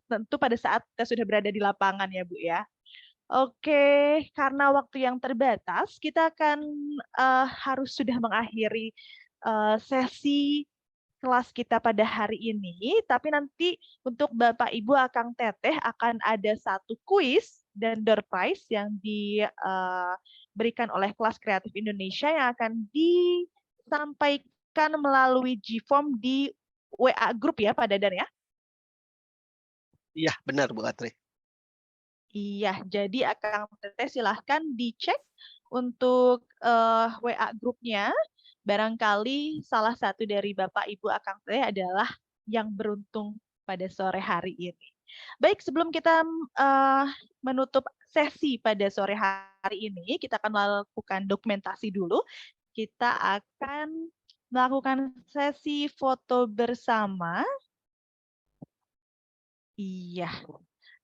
tentu pada saat kita sudah berada di lapangan ya Bu ya. Oke, karena waktu yang terbatas, kita akan harus sudah mengakhiri sesi kelas kita pada hari ini. Tapi nanti untuk Bapak Ibu Akang Teteh akan ada satu kuis dan door prize yang diberikan oleh Kelas Kreatif Indonesia yang akan disampaikan melalui G-Form di WA Group ya Pak Dadan ya. Iya, benar Bu Atri. Iya, jadi Akang Teteh silahkan dicek untuk WA grupnya. Barangkali salah satu dari Bapak Ibu Akang Teteh adalah yang beruntung pada sore hari ini. Baik, sebelum kita menutup sesi pada sore hari ini, kita akan melakukan dokumentasi dulu. Kita akan melakukan sesi foto bersama. Iya.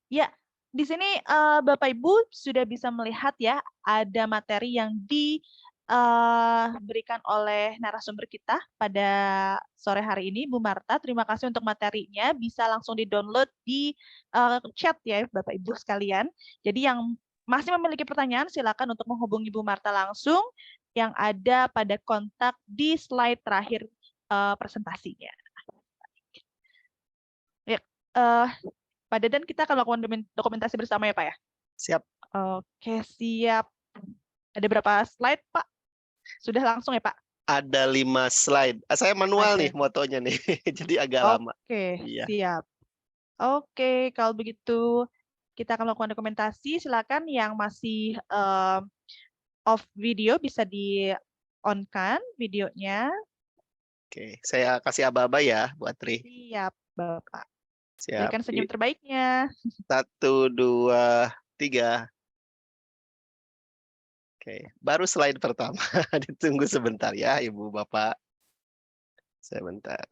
Ya, di sini Bapak Ibu sudah bisa melihat ya ada materi yang diberikan oleh narasumber kita pada sore hari ini, Bu Marta. Terima kasih untuk materinya, bisa langsung di-download di chat ya Bapak Ibu sekalian. Jadi yang masih memiliki pertanyaan silakan untuk menghubungi Bu Marta langsung yang ada pada kontak di slide terakhir presentasinya. Ya, Pak Dadan, kita akan lakukan dokumentasi bersama ya Pak ya? Siap. Oke, siap. Ada berapa slide Pak? Sudah langsung ya Pak? Ada 5 slide. Saya manual Oke. nih motonya nih, jadi agak lama. Oke, Iya. siap. Oke, kalau begitu kita akan lakukan dokumentasi. Silakan yang masih off video bisa di-on-kan videonya. Oke, saya kasih aba-aba ya Bu Atri. Siap, Bapak. Siap. Berikan senyum terbaiknya. 1, 2, 3. Oke, baru slide pertama. Ditunggu sebentar ya, Ibu Bapak. Sebentar.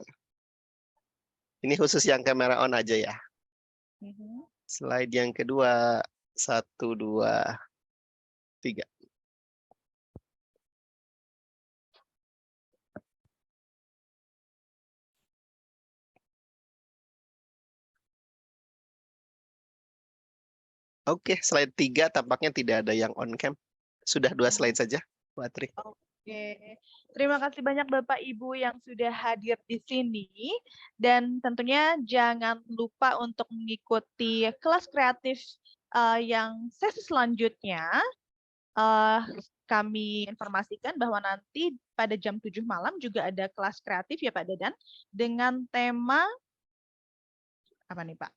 Ini khusus yang kamera on aja ya. Slide yang kedua. 1, 2, 3. Oke, slide 3 tampaknya tidak ada yang on cam. Sudah 2 slide saja, Bu Atri. Oke, terima kasih banyak Bapak Ibu yang sudah hadir di sini. Dan tentunya jangan lupa untuk mengikuti kelas kreatif yang sesi selanjutnya. Kami informasikan bahwa nanti pada jam 7 malam juga ada kelas kreatif ya Pak Dadan. Dengan tema, apa nih Pak?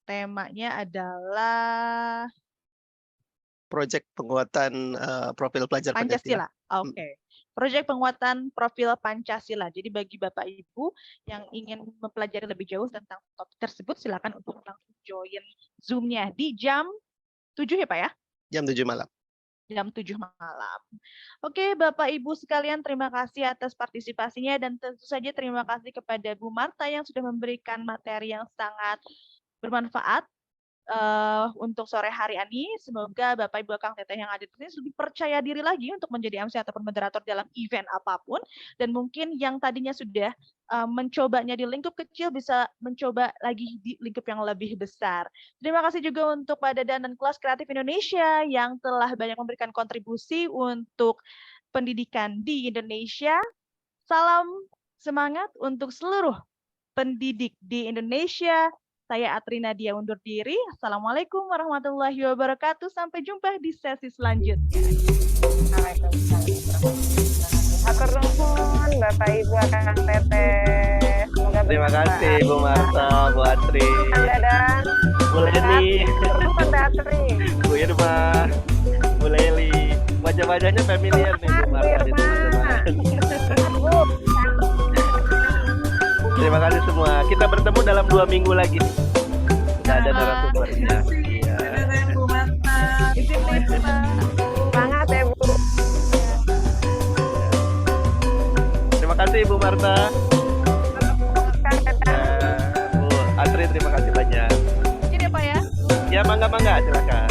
Temanya adalah Proyek penguatan profil pelajar Pancasila. Oke. Proyek penguatan profil Pancasila. Jadi bagi Bapak Ibu yang ingin mempelajari lebih jauh tentang topik tersebut, silakan untuk langsung join Zoom-nya di jam 7 ya Pak ya? Jam 7 malam. Jam 7 malam. Oke, Bapak Ibu sekalian, terima kasih atas partisipasinya dan tentu saja terima kasih kepada Bu Marta yang sudah memberikan materi yang sangat bermanfaat untuk sore hari ini. Semoga Bapak Ibu Akang Teteh yang hadir di sini lebih percaya diri lagi untuk menjadi MC ataupun moderator dalam event apapun. Dan mungkin yang tadinya sudah mencobanya di lingkup kecil bisa mencoba lagi di lingkup yang lebih besar. Terima kasih juga untuk Pak Dadan dan Kelas Kreatif Indonesia yang telah banyak memberikan kontribusi untuk pendidikan di Indonesia. Salam semangat untuk seluruh pendidik di Indonesia. Saya Atri Nadia undur diri. Assalamualaikum warahmatullahi wabarakatuh. Sampai jumpa di sesi selanjutnya. Hatur nuhun Bapak Ibu Akang Teteh. Semoga Terima kasih Bu Marta, Bu Atri. Kang Dadan. Bu Leni, Teman Atri. Bu Irma, Bu Leli. Wajah-wajahnya familiar nih Bu Marta di teman-teman. Terima kasih semua. Kita bertemu dalam 2 minggu lagi. Nggak ada narasumbernya. Iya. Dadah, Bu Marta. Izin nih, Pak. Semangat ya Bu. Terima kasih Ibu Marta. Bu Atri, terima kasih banyak. Izin ya, Pak ya. Ya, mangga, silakan.